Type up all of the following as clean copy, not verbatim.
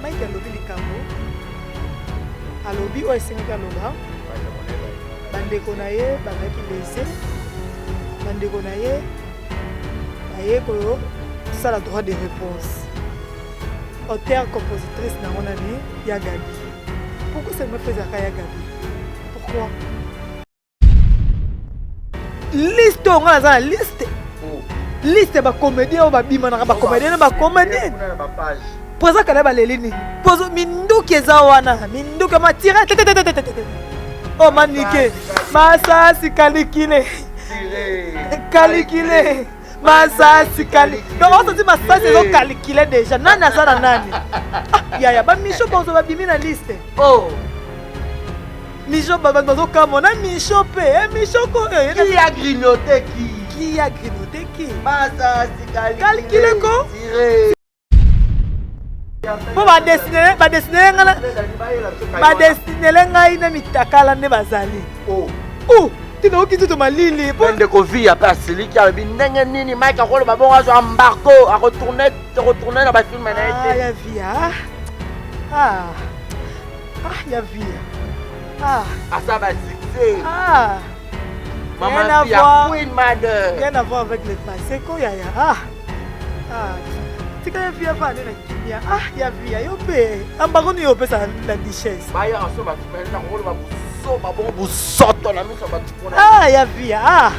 Mike alobi likambo. Alobi o esengaki aloba. Bandeko na ye bazaki blessé. Bandeko na ye aye ko ça la droit de réponse. Auteur compositrice na mon année ya Gabi. Pourquoi ça me faisait ya Gabi? Pourquoi? Liste on a la liste. Liste ba comédien ba bima na ba comédien ba comédien. Poza kana ba lelini. Pozo minduki ezawana, minduki matira. Oh manike. Masa sikalikile. Calikile. Masa sikali. Donc on se dit masa c'est calculé déjà. Nana ça na nani. Ya ba micho pozo ba bimi na liste. Oh. Micho ba bazo kamona micho pe, micho ko. Qui a grignoté qui? Qui a grignoté qui? Masa sikali. Calculé ko? Tiré. Bo ba dessiner ngala. Ba dessiner ngai na mitakala ne bazali. Oh. Oh. Tino kitu malili. Bende ko vie a pas celui qui a bien ndenge nini Mike a ko ba bon azo embarco a retourner na ba film na été. Ah ya via. Ah. Ah ya via. Ah. Ça va succès. Ah. Maman fille Queen Mother. Rien à voir avec le passé ko ya. Ah. Ah. Tika via va na kimia. Ah ya via yo pe. Ambako ni yo pe sa la richesse. Ba ya so ba tupela na ko ba busoto na miso ba tupona. Ah ya via. Ah.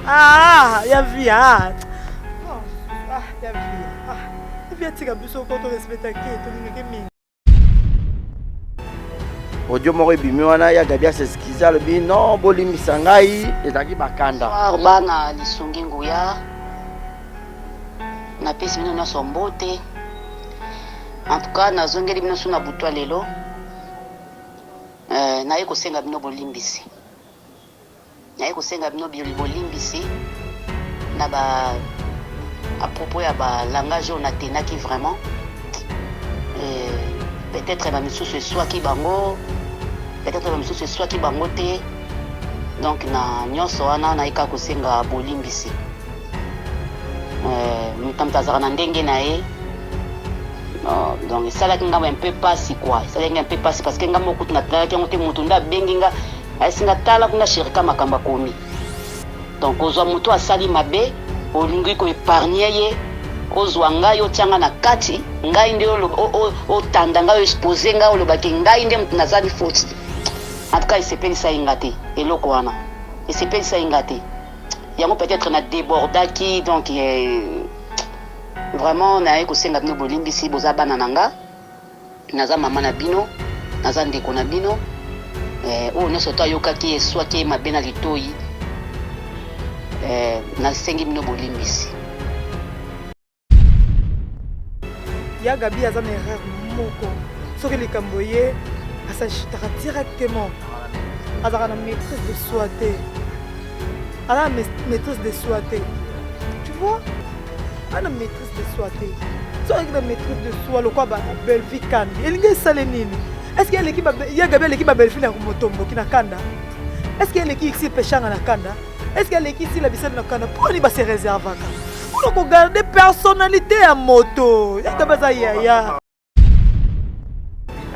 Ah ya via. Ah ya via. Ah. Via tika biso ko to respecta ki to ngeke mingi. Audio moko ebimi wana ya Gabi s'excuser le bi non bolimbisa ngai ezaki bakanda. Bana lisungi nguya. Na pesi bino nyonso mbote. En tout cas nazongeli bino so na butwa lelo. Naye kosenga bino bolimbisi. Naye kosenga bino bolimbisi na ba à propos ya ba langage on a tenaki vraiment. Peut-être ba misusu soit ki bango, peut-être ba misusu soit ki bango te. Donc na nyonso wana naika kosenga bolimbisi. Mutamtazaka na ndenge na ye. Donc ça là kinga un peu passi quoi. Ça là un peu passi parce que nga moko tunatala ki ngote mutu nda benginga asinga tala kuna shirika makamba komi. Donc ozwa mutu asali mabe, olingi ko épargner ye, ozwa ngai otianga na kati, ngai nde o tanda ngai exposer ngai olobaki ngai nde mutu nazali faute. En tout cas, il s'appelle ça ingati eloko wana. Il s'appelle ça ingati. Yango peut-être na débordaki donc vraiment na eko senga bino bolimbisi boza bana nanga naza mama na bino naza ndeko na bino o nyonso to ayokaki eswaki mabe na litoi nasengi bino bolimbisi. Ya Gabi aza na erreur moko soki likambo ye asachitaka directement azaka na maîtrise de soi te aza na maîtrise de soi te tu vois. Ana maîtrise de soi te. So avec la maîtrise de soi le quoi ba belle vie kandi. Elingi sale nini? Est-ce que l'équipe ya Gabi l'équipe belle vie na motombo kina kanda? Est-ce que l'équipe ici pêchanga na kanda? Est-ce que l'équipe ici la bisane na kanda? Pour ni ba se réservaka. Pour garder personnalité à moto. Ya Gabi za ya.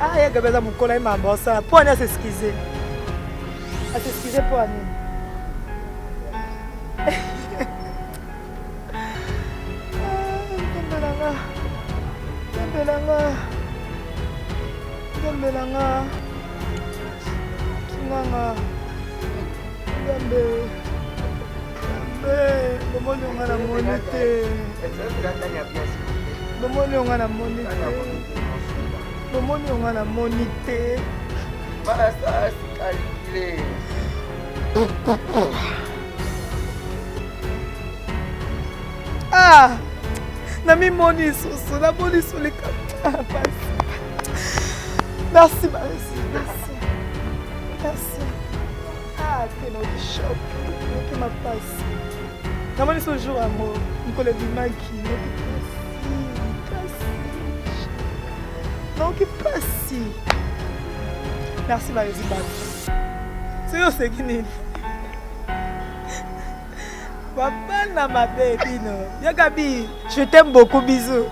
Ah ya Gabi za mukola imamba ça. Pour ni s'excuser. À s'excuser pour ani. Zambelanga Kimanga Zambe Bomoni onga na monite Bomoni onga na monite Bomoni onga na monite Masa calculé. Ah Nami moni susu na moni sulika. Merci, merci. Ah, t'es dans le choc. Tu m'as passé. Comment est ce jour, amour? Nicolas Dimaki. Non, qui passe. Merci, Marie-Zi. C'est où c'est qui n'est? Wabana ma baby, no. Ya Gabi, je t'aime beaucoup, bisous.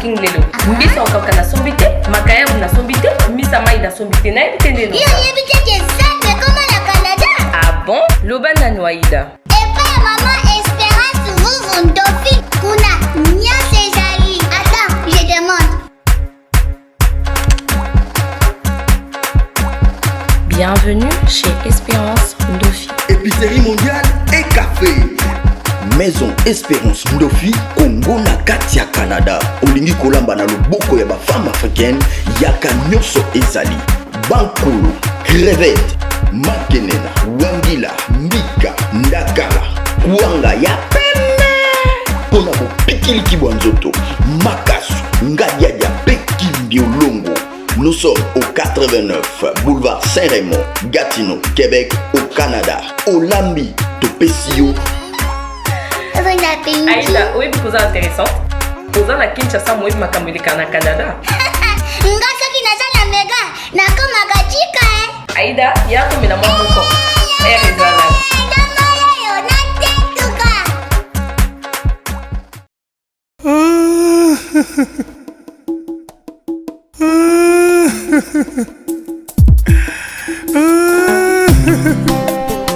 cooking lelo. Mbisa okauka na sombi te, makayabu na sombi te, mbisa mai na sombi te. Nayebi te ndeno. Yo yebi te que ça, mais comment la Canada? Ah bon? Loba na Noaïda. Et pas maman Espérance vous Dauphine. Kuna, nia Césari. Attends, je demande. Bienvenue chez Espérance Ndofi. Épicerie mondiale et café. Maison Espérance Ndofi, Congo na Katia Canada. Olingi kolamba na loboko ya ba femme africaine, yaka nyoso ezali. Bankulu, crevette, makenena, wangila, mbika, ndakala, kuanga ya pene. Pona bo pikili kibwanzoto, makasu, ngadiadia peki mbiolongo. Nous sommes au 89 boulevard Saint-Raymond, Gatineau, Québec, au Canada. Olambi, Topesio. Aïda, oui, vous êtes intéressante. Vous êtes à Kinshasa, moi, je suis au Canada. Aïda, il y a comme une amie moko.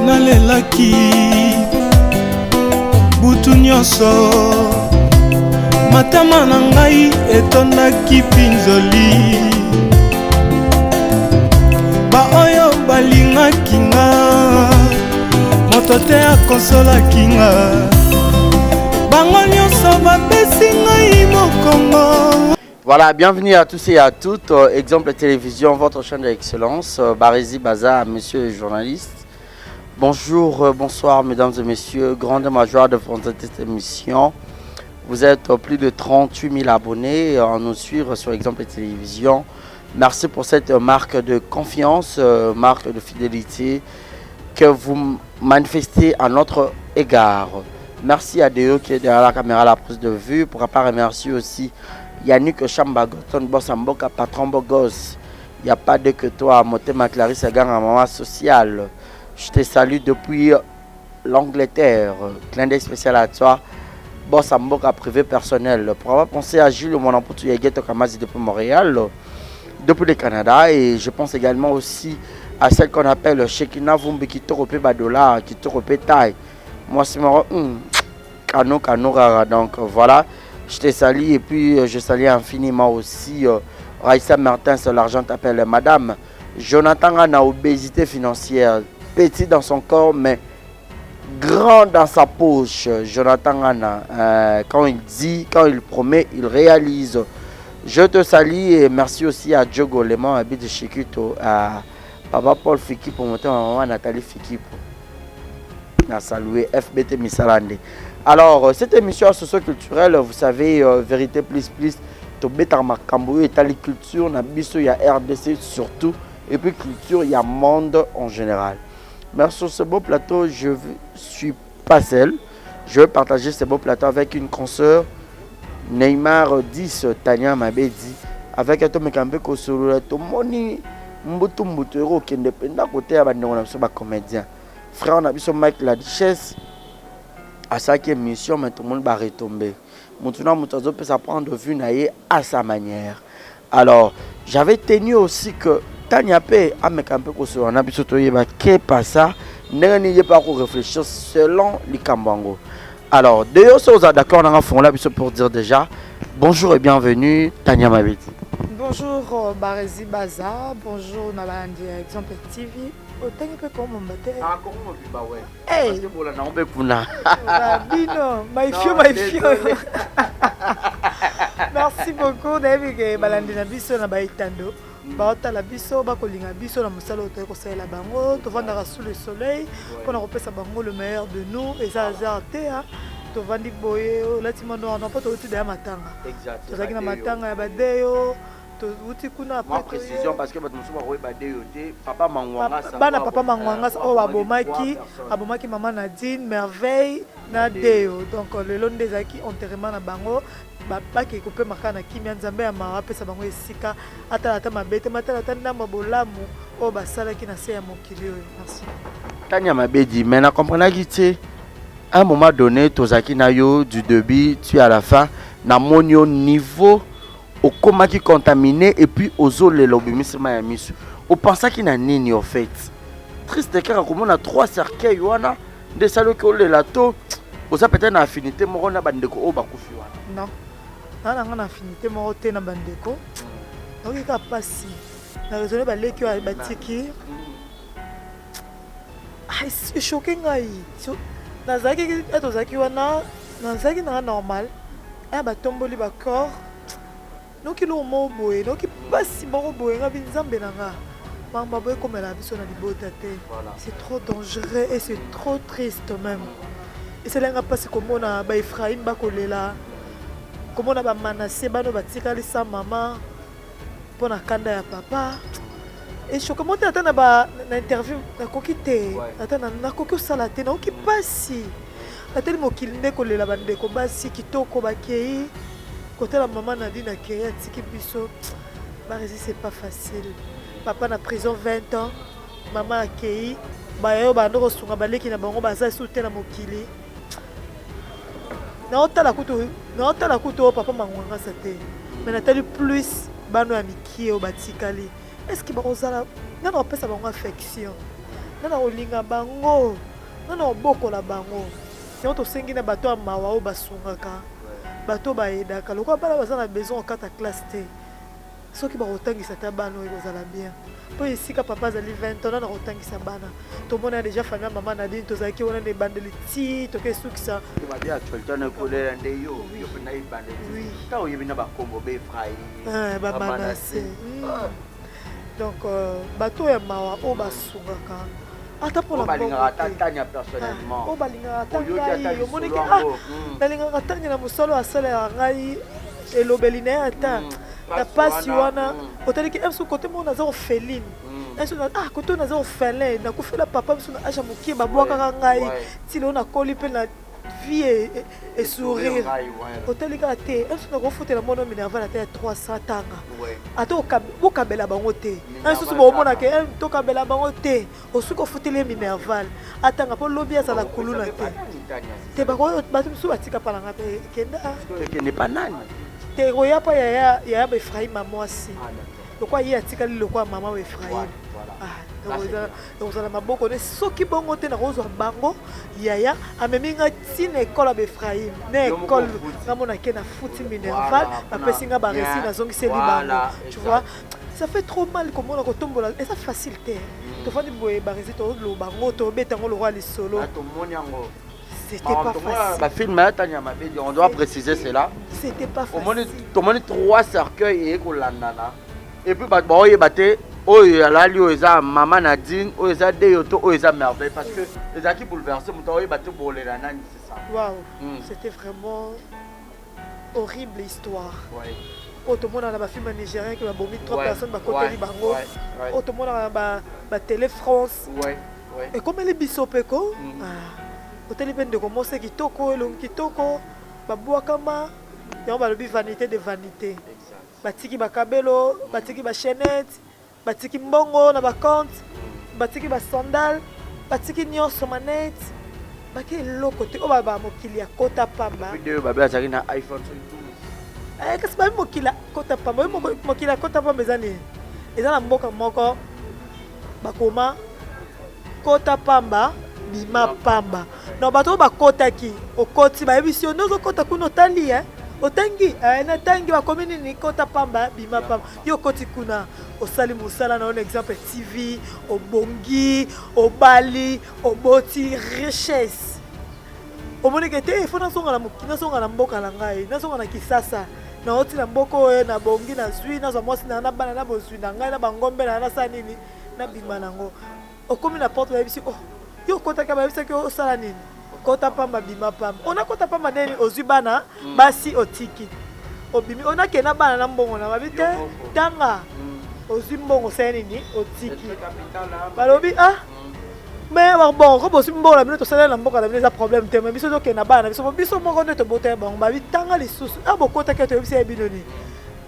Nalelaki butu nyonso matama na ngai etondaki pinzoli baoyo balingaki nga moto te akonsolaki nga bango nyonso bapesi ngai mokongo. Voilà, bienvenue à tous et à toutes. Exemple Télévision, votre chaîne d'excellence. Barési Baza, monsieur le journaliste. Bonjour, bonsoir mesdames et messieurs. Grande joie de vous cette émission. Vous êtes plus de 38 000 abonnés à nous suivre sur Exemple Télévision. Merci pour cette marque de confiance, marque de fidélité que vous manifestez à notre égard. Merci à Déo qui est derrière la caméra à la prise de vue. Pour part, remercier aussi Yannick Chambagoton, Bossamboka, patron Bogos. Il n'y a pas de que toi, Motema Clarisse Agang, maman sociale. Je te salue depuis l'Angleterre. Clin d'œil spécial à toi. Bossamboka privé personnel. Pour avoir pensé à Jules, mon emploi Yageto Kamazi depuis Montréal, depuis le Canada. Et je pense également aussi à celle qu'on appelle Shekina Vumbi qui te repère Badola, qui te repère taille. Moi, c'est mon Kano Rara. Donc voilà. Je te salue et puis je salue infiniment aussi Raïssa Martin, sur l'argent t'appelle madame. Jonathan a une obésité financière, petit dans son corps mais grand dans sa poche. Jonathan Anna, quand il dit, quand il promet, il réalise. Je te salue et merci aussi à Diogo Leman, habite de Chiquito, à Papa Paul Fiki pour monter ma maman Nathalie Fiki pour saluer FBT Misalande. Alors, cette émission socio-culturelle, vous savez, Vérité Plus Plus, Tobeta Makambo, Italie Culture, Nabiso, il y a RDC surtout, et puis Culture, il y a Monde en général. Mais sur ce beau plateau, je ne suis pas seul. Je vais partager ce beau plateau avec une consoeur, Neymar 10, Tania Mabedi, avec un Tom Kambe Kosolo, Tomoni Mbutu Mbutero, qui est indépendant côté à la comédien. Frère, on a vu son Mike La Duchesse. À chaque émission, mais tout le monde va retomber. Maintenant, Moutazo peut s'apprendre vue à sa manière. Alors, j'avais tenu aussi que Tanyapé a mis un peu que on a vu surtout qu'est pas ça, n'est pas pour réfléchir selon les Kambango. Alors, deux choses d'accord, on a fond là pour dire déjà bonjour et bienvenue Tania Mabedi. Bonjour Barési Baza, bonjour Nalandi Exemple TV. Autant que comment on battait. Ah, comment on vit bah ouais. Hey. Parce que pour la nambe kuna. Bino, my fio. Merci beaucoup David Balandi na biso na baitando. Baota la biso bakolinga biso na musala otoye ko sala bango, to vanda sous le soleil, pour repesa bango le meilleur de nous et ça azarte hein. To vandi boye la timando on pas to uti da matanga. Exact. To zaki na matanga ya badeyo. Ma précision parce que votre monsieur va regarder papa Mangwanga ça bana papa Mangwanga o abomaki maman Nadine merveille na deo donc le long des aki enterrement na bango ba ki couper makana kimia nzambe ya mawa pesa bango esika ata mabete matala ndamba bolamu o basala ki na se ya mokili oyo. Merci Tania Mabedi. Mais na comprendre ki à un moment donné tozaki na yo du début tu à la fin na monio niveau au coma qui contaminé et puis aux eaux les lobbyistes Miami. On pense qu'il n'a ni en fait. Triste car comme on a 3 cercueils wana de salles que le lato, on a peut-être une affinité moi on a bandeko au bakufi wana. Non. On a une affinité moi au na bandeko. Donc il a passé. Na raisonné ba leki wa batiki. Ah c'est choquant ngai. Nazaki etozaki wana nazaki na normal. Ah ba tomboli ba corps. Donc il est mort boy, donc il passe si bon boy, nga binzambe nanga. Mama boy comme la vie sur la libota te. C'est trop dangereux et c'est trop triste même. Et c'est là nga passe comme on a ba Ephraim ba kolela. Comme on a ba Manassé ba no ba tikali sa maman pour na kanda ya papa. Et je comment tu attends ba na interview na kokite. Attends na kokio salate na ki passe. Attends mo kilinde kolela bande ko basi kitoko ba kei. Côté la maman Nadine a créé un tiki biso, c'est pas facile. Papa na prison 20 ans, maman a créé, bayo bando sunga baleki na bango baza soute na mokili. Na ota la kuto papa mangwanga sate. Mais natali plus bano ya miki o batikali. Est-ce que bazala na na pesa bango affection. Na na olinga bango. Na na oboko la bango. Et on to sengi na bato ya mawa o basungaka. Bato baedaka lokwa bana baza na besoin okata classe te soki bakotangisa ta bana oyo kozala bien po esika papa azali 20 ans na kotangisa bana tomona déjà famille mama Nadine tozalaki wana na ebandeli ti toke esukisa babi actualité na kolela nde yo na ebandeli ta oyebi na bakombo be Ephraim bamanase donc bato ya mawa o basungaka ata pour la tanya personnellement o balinga tanya yo moniki balinga tanya na musolo asala ya ngai elobeli na ata na pasi wana otali ki emso côté mon nazo orpheline emso na côté nazo orphelin na kufela papa mso na acha mokie babwaka ngai tilo na koli pe na vie et sourire otali ka te emso na kofutela mono minerval ata 300 tanga ata okabela bango te emso so bomona ke to kabela bango te osuki ofuteli minerval atanga po lobi azala kuluna te bako bato mso batika palanga pe kenda pas nani te roya pa ya ba Ephraim mwasi lokwa ye atikali lokwa mama wa Ephraim donc la maboko ne soki bongo te na kozwa bango yaya ameminga tina école ya Ephraim na école ngamona ke na futi minerval apesinga ba récit na zongiseli bango tu vois ça fait trop mal comme on a kotombola et ça facile te to fandi boye ba récit to lo bango to betango le roi li solo c'était pas facile. Bah, film on doit préciser cela. C'était pas facile. Tout le monde 3 cercueils et kolandana. Et puis bah oye baté oye alali oza maman Nadine oza deyoto oza merveille parce que les acquis bouleversés muto oye baté bolela nani c'est ça. Waouh. C'était vraiment horrible histoire. Ouais. Tout le monde a ba film nigérien qui va bomber 3 personnes ba côté bango. Tout le monde a ba Télé France. Ouais. Et comme les bisopeko hôtel ben de commencer kitoko elongi kitoko babwakama yango balobi vanité de vanité batiki bakabelo batiki ba chaînette batiki mbongo na ba compte batiki ba sandal batiki nyonso manette baki eloko te o baba mokili ya kota pamba video baba azaki na iPhone 12 kasi babi mokili ya kota pamba mokili ya kota pamba ezani eza na mboka moko bakoma kota pamba bima pamba no bato bakotaki okoti bayebisi onozo kota kuna otali otangi na tangi bakomi nini kota pamba bima pamba yo koti kuna osali mosala na on exemple TV obongi obali oboti richesse omoni ke te ifo nasonga na mokili nasonga na mboka na ngai nasonga na kisasa na oti na mboko na bongi na zwi nazwa mwasi na bana na bozwi na ngai na bangombe na nasa nini na bima nango okomi na porte bayebisi yo kota ka bayebisa ke osala nini kota pamba bima pamba ona kota pamba neni ozwi bana basi otiki obimi ona kena bana na mbongo na babite tanga ozwi mbongo sa nini otiki balobi mais bon ko bosi mbongo na bino to sala na mboka na bino za problème te mais biso to kena bana biso moko nde to bota bango babi tanga lisusu bokota ke to yebisa bino ni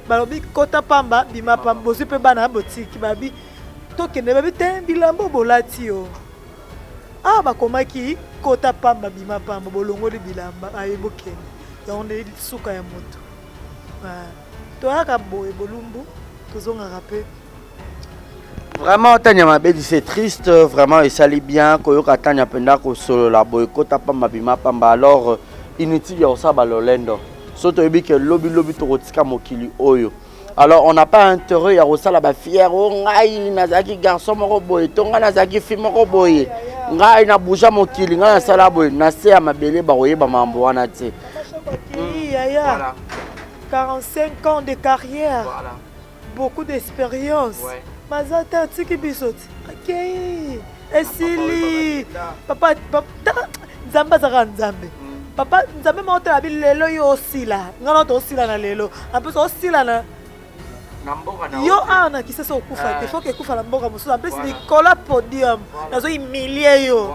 balobi kota pamba bima pamba bozwi pe bana botiki babi to kena babi te bilambo bolati yo bakomaki kota pamba bima pamba bolongoli bilamba ayebokeni yango nde suka ya moto toyaka boye bolumbu tozongaka mpe Vraiment, Tanya Mabedi, c'est triste. Vraiment, il s'allie bien. Koyoka Tanya Penda, solo la boycota pamba bima pamba. Alors, inutile ya osa balolendo. Soto ebi que lobby torotika mokili oyo. Alors, on n'a pas intérêt à osa la ba fière. Oh, ngai nazaki garçon moko boy, tonga nazaki fille moko boy. Ngai na bouja mokili, ngai na sala boy, na se ya mabele ba oye ba mambo wana te. Voilà. 45 ans de carrière. Voilà. Beaucoup d'expérience. Ouais. Mazata tiki bisoti. OK. Esili. Papa Nzamba zaka Nzambe. Papa Nzambe monte la bile lelo yo osila. Ngana to osila na lelo. En plus osila na yo ana qui se so kufa. Il faut que kufa la mboka musu. En plus Nicolas podium. Nazo humilier yo.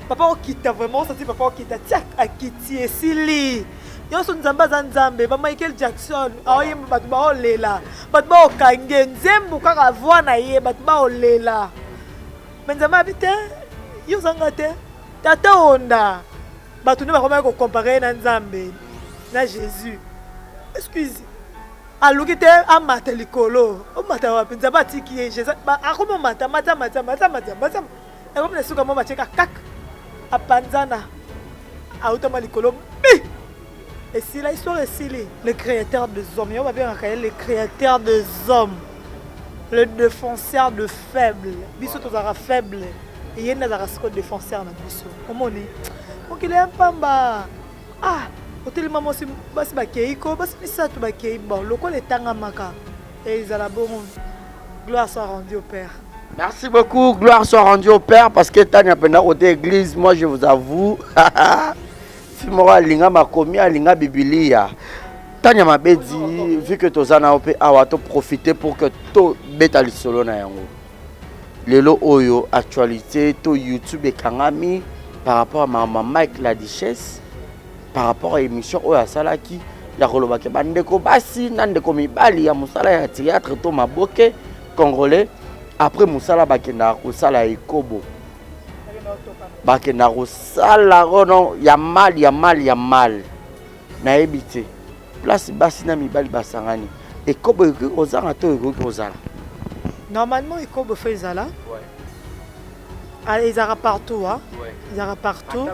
Papa okita vraiment ça dit papa okita tiak akiti esili. Yo so Nzamba za Nzambe ba Michael Jackson aoye batu ba olela batu ba okange nzembu kaka voix na ye batu ba olela Nzamba bite yo zanga te tata onda batu ne ba koma ko comparer na Nzambe na Jésus excuse aluki te amata likolo o mata wa Nzamba tiki ye Jésus ba akoma mata e comme suka mo ba cheka kak apanzana automa likolo bi. Et si la histoire est si le créateur des hommes, on va bien reconnaître le créateur des hommes, le défenseur de faibles. Biso tozara faible et il y a un défenseur na biso. Omoni. Donc il est un pamba. Ah, hôtel maman si basi bakeiko, basi ça to bakei bon, loko le tanga maka. Et ils ala bon. Gloire soit rendue au Père. Merci beaucoup, gloire soit rendue au Père parce que Tanya Penda côté église, moi je vous avoue. Fimora linga makomi linga bibilia Tanya Mabedi vu que tozana ope awa to profiter pour que to beta lisolo na yango lelo oyo actualité to YouTube et kangami par rapport à maman Mike la Duchesse par rapport à émission oyo asalaki ya koloba ke bandeko basi nandeko mibali ya musala ya théâtre to maboke congolais après musala bakenda ko sala ikobo bakenda kosala rono ya mal na ebite place basi na mibali basangani ekobo ozanga to ozala normalement ekobo fait zala ils arrêtent partout hein ils arrêtent partout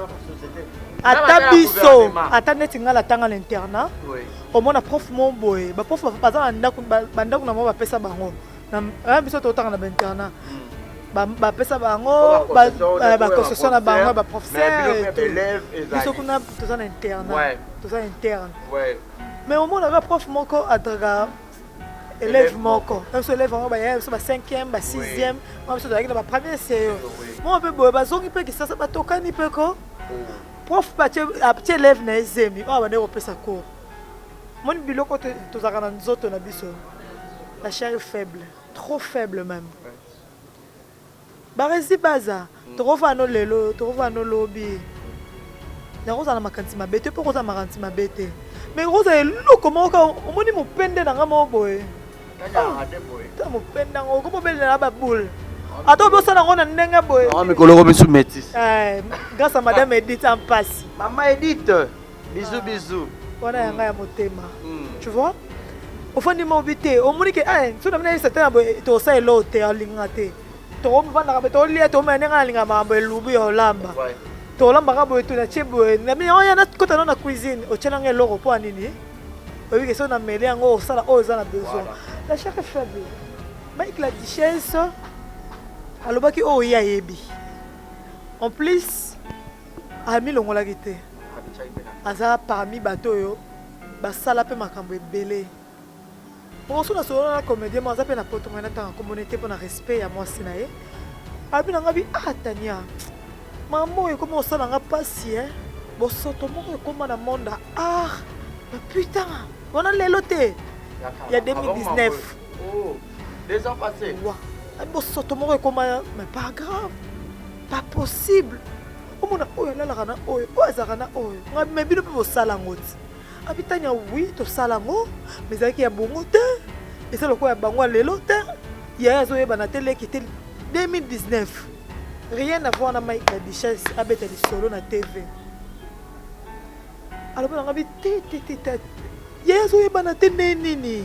ata biso ata neti ngala tanga l'internat au moins prof mon boy ba prof ba za ndako na mo ba pesa bango na biso to tanga na internat ba pesa bango ba concession na bango ba professeur élève biso kuna toza na internat toza interne mais au moins na prof moko atraga élève moko un seul élève ba ya ba 5e ba 6e moi biso toza na ba première série moi pe boy ba zongi pe ki sasa ba tokani pe ko prof pa petit élève na ezemi ba ne opesa cours mon biloko toza na nzoto na biso la chair est faible trop faible même. Barezi baza, trova no lelo, trova no lobby. Na roza na makanti mabete, po roza makanti mabete. Mais roza elo comment ka omoni mo pende na ngamo boy. Ta mo pende ngo ko bele na ba boule. Ato bo sana ngona ndenga boy. On me koloko bisu métis. Grâce à madame Edith en passe. Maman Edith, bisous. Wana yanga ya motema. Tu vois? Au fond du mobité, au monique, tu n'as pas certain to say lote en lingate. To vanda ka to lia to mena ngalinga mambo elubi o lamba. To lamba ka boy to na chebo na mi oya na kota na cuisine o chela ngelo ko po nini. O wi ke so na mele ngo sala o za na besoin. La chaque faible. Mike la Duchesse alobaki o ya yebi. En plus a mi longola kite. Aza parmi bato yo basala pe makambo ebele. On se na solo na comédien moi ça pe na poto na ta communauté pour na respect ya moi sinaye. Abi na ngabi Tania. Maman e comment ça na passi hein. Bo soto mo e comment na monde mais putain, on a les lotés. Il y a 2019. Oh, 2 ans passés. Ouais. Bo soto mo e comment mais pas grave. Pas possible. O mona oyo la kana oyo, o ezakana oyo. Ngabi bino pe bo sala ngoti. Abitanya oui to salango mais avec ya bongo te et c'est le quoi ya bango lelo te ya zo yeba na télé qui était 2019 rien à voir na Mike la Duchesse abeta li solo na TV alors on a dit ya zo yeba na télé nini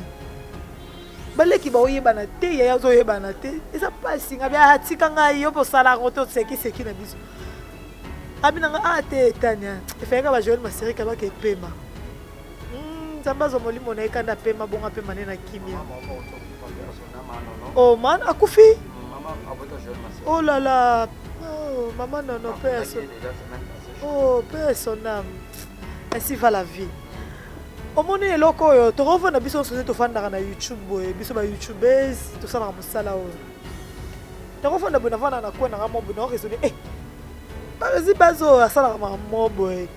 baleki baoyebana te yaya azoyebana te eza pasi nga bia atika ngai yo posala yango te osekiseki na biso abinanga te tania efayaka bajoel maseri kabaka epema nzambe azwa molimo na ye kanda pema bonga pema ne na kimia oh man akufi oh lala oh mama nono personne oh personne ainsi va la vie omoni eloko oyo tokovanda biso nyonso tofandaka na youtube boye biso bayoutubers tosalaka mosala oyo tokovanda boye navanda na kwe nanga mo boye naoresone barezi bazo asalaka mamo boye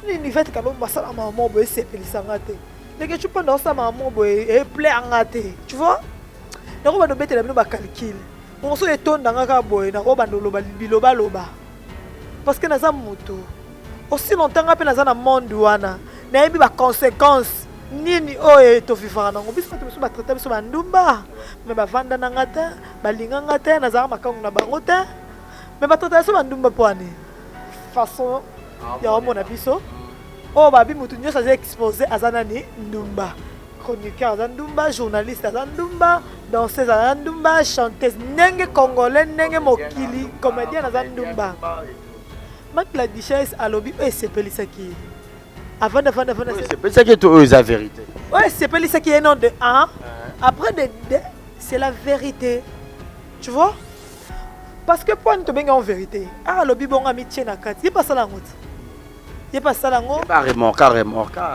nini vete kalomba asalaka mamo boye esepelisanga te ndenge cupanda osala mamo boye epleyanga te tu vois nakobanda obetela bino bacalcule moso etondanga kaka boye nakobanda oloba bilobaloba parce que naza moto aussi longtemps mpe naza na monde wana nayebi baconséquence nini oyo tofifaka nango biso bato biso batraite biso bandumba me bavanda nanga te balinganga te nazalaka makangu na bango te me batraite biso bandumba mpo ane façon ya omona biso oyo babi motu nyonso aza expose aza nani ndumba chroniqueur aza ndumba journaliste aza ndumba danseuse aza ndumba chanteuse ndenge congolais ndenge mokili comédienne aza ndumba maki la duchesse alobi oyo esepelisaki avant c'est la vérité. Oui, c'est pas ça qui est nom de 1. Après de 2, c'est la vérité. Tu vois? Parce que pour nous bien en vérité. Ah, le bibon a mis na kat. Il pas ça la route. Il pas ça la route. Carrément.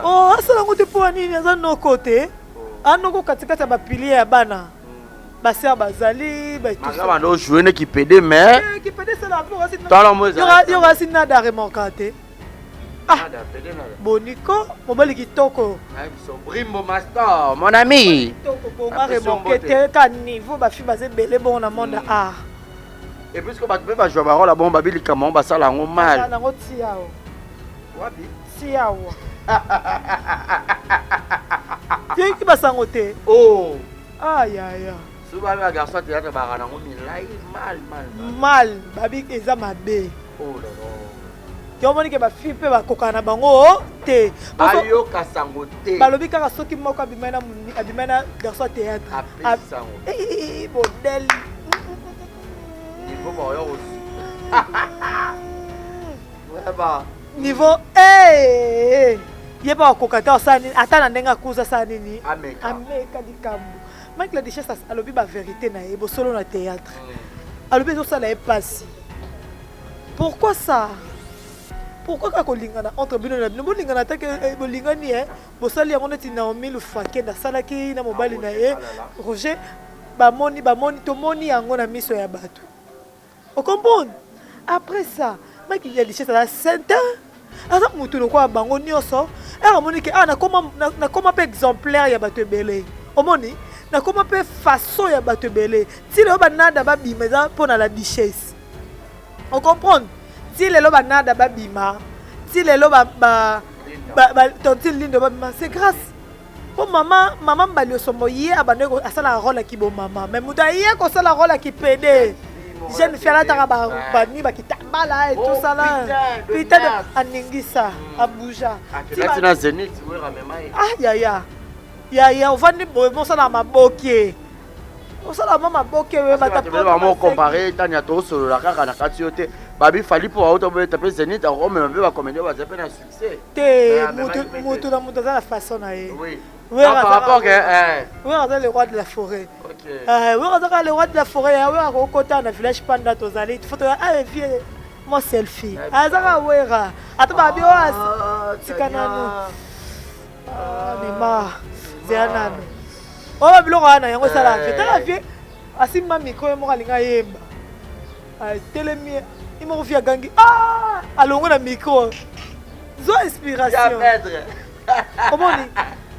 Oh, ça la route pour ani dans nos côtés. Ah non ko katikata ba pilier ya bana. Ba sœur bazali, ba tout ça. Mama jouer qui pédé mais qui pédé ça la pour il y aura sina d'arrêt kate. Ah, Bonico, mon bel kitoko. Brimbo Master, mon ami. Niveau, ma fille basée belé bon dans monde art. Et puisque tu vas jouer la bombe, babili comment bah ça la mal. Wabi. Siao. Tu es qui va s'engoter? Oh. Aïe aïe. Souvent le garçon théâtre barana mal. Babi eza mabe. Oh là là. Yomoni ke ba fille pe ba kokana bango te ayo kasango te balobi kaka soki moko abimana garçon théâtre modèle niveau ba yo niveau ye ba kokata osani ata na ndenga kuza sa nini ameka likambo Mike la duchesse alobi ba vérité na ye bo solo na théâtre alobi zo sala e passe pourquoi ça. Pourquoi quand on lingana entre bino na bino lingana ta ke bolingani bosali yango neti na omilu fakenda salaki na mobali na ye Roger bamoni to moni yango na miso ya bato o comprendre après ça maki ya lichesse la sainte asa mutu lo kwa bango nyoso moni ke na koma pe exemplaire ya bato belé omoni na koma pe façon ya bato belé ti le banada ba bimeza pona la duchesse on comprendre si les lobes nada babima, si les lobes tontil lindo babima, c'est grâce. Pour maman balio somo yé abandé à ça la rôle qui bon maman, mais mouta yé qu'on ça la rôle qui pédé. Jeune fille là t'as bani ba qui tambala et tout ça là. Putain de aningisa, Abuja. Tu es dans Zénith, tu vois ah ya on va ni bon ça la maboké. On ça la maman boké we mata vraiment comparer tania to solo la kaka na katiote. Babi fali pour auto taper Zénith on même va comédie va taper un succès. Mutu dans la façon na ye. Oui. Par rapport que oui, on est le roi de la forêt. OK. Oui, on est le roi de la forêt. Oui, on côté na village panda tozali. Photo vieux moi selfie. Azara wera. Ata babi oas. Tikananu. Nima. Zeananu. Oh biloko ana yango sala vie. Tala vie. Asimba micro mo kalinga yemba. Telemi imo via gangi. Ah! Alongo na micro. Zo inspiration. Omoni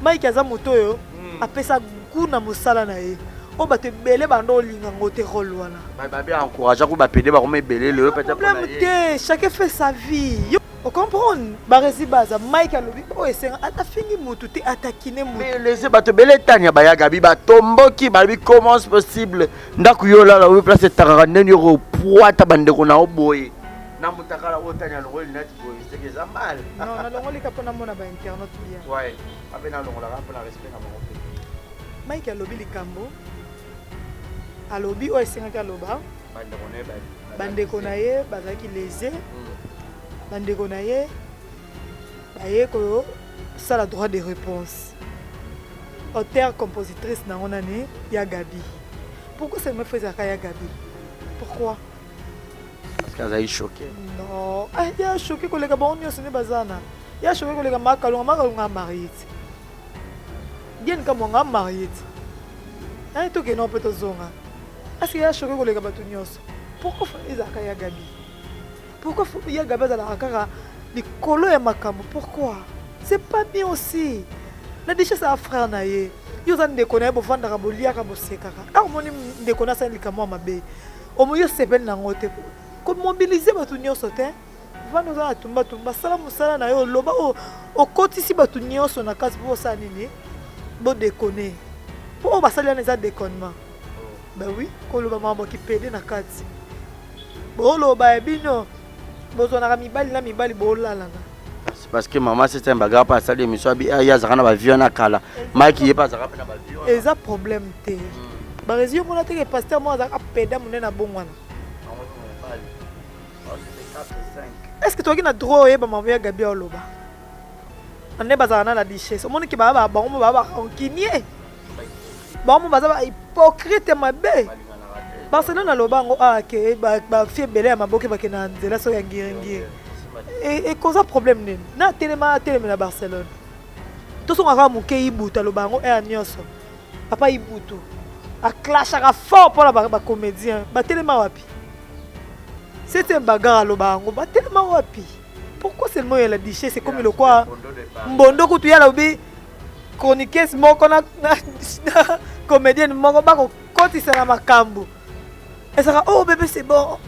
Mike aza moto yo apesa kuna musala na ye. O bato belé bando linga ngote rôle wana. Ba bien encourager ko ba pédé ba ko me belé le peut-être pour la chacun fait sa vie. On comprend barezi baza Mike alobi o esenga ata fingi mutu te atakine mutu. Mais laissez bato belé tanya ba ya gabi ba tomboki ba bi comment c'est possible ndaku yo la we place tarara neni ro poata bande ko na oboye. Na mutakala o tanya lo net boy c'est que ça mal. Non na longo lika pona mona ba internet bien. Ouais, abena longo la pa na respect na bango. Mike alobi likambo alobi oyo esengaki aloba bandeko na ye bazalaki lese bandeko na ye baye kosala droit de réponse auteur compositrice nango nani ya Gabi. Pourquoi ça me faisait ya Gabi? Pourquoi? Parce qu'elle a été choquée. Non, il a choqué que les gars bon ce n'est pas ça. Il a choqué que les gars makalonga marié. Bien comme on marié. Hein tout que non peut zonga. Est-ce qu'il a choqué que les gars batunyoso? Pourquoi il a ya Gabi? Pourquoi il y a Gabi dans la kaka les colo et makambo? Pourquoi? C'est pas bien aussi. La déchet ça frère na ye. Yo za ndekona bo vanda ka bolia ka bosekaka. Ah moni ndekona sa likamo mabe. Omo yo sepel na ngote. Ko mobiliser batu nyonso te. Vanda za tumba sala musala na yo loba o kotisi batu nyonso na kasi bo sa nini. Bo déconner. Po ba sala na za déconnement. Bah oui, ko loba mama ki pede na kati. Bo loba ebino. Bo zo na mibali na mibali bo lala na. Parce que maman c'est un bagarre pas ça l'émission il y a ça na ba vieux na kala Mike il est pas ça na ba vieux et ça problème té ba résion mon até que pasteur moi za peda mon na bongwana est-ce que toi qui na droit et ba mavia Gabi oloba ane bazana na dichesse mon ki ba onkinie ba mo baza hypocrite mabe Barcelone aloba ngo ke ba fie belé maboke ba kena nzela so ya ngiringi et cause problème nini na telema na Barcelone to so ngaka muke ibuta lo bango e anyoso papa ibutu a clash aka fort pour ba comédien ba telema wapi c'était bagarre lo bango ba telema wapi pourquoi seulement il a diché c'est comme le quoi mbondo kutu ya lobi chroniqueuse moko na comédienne moko ba ko kotisa na makambo et ça oh bébé c'est bon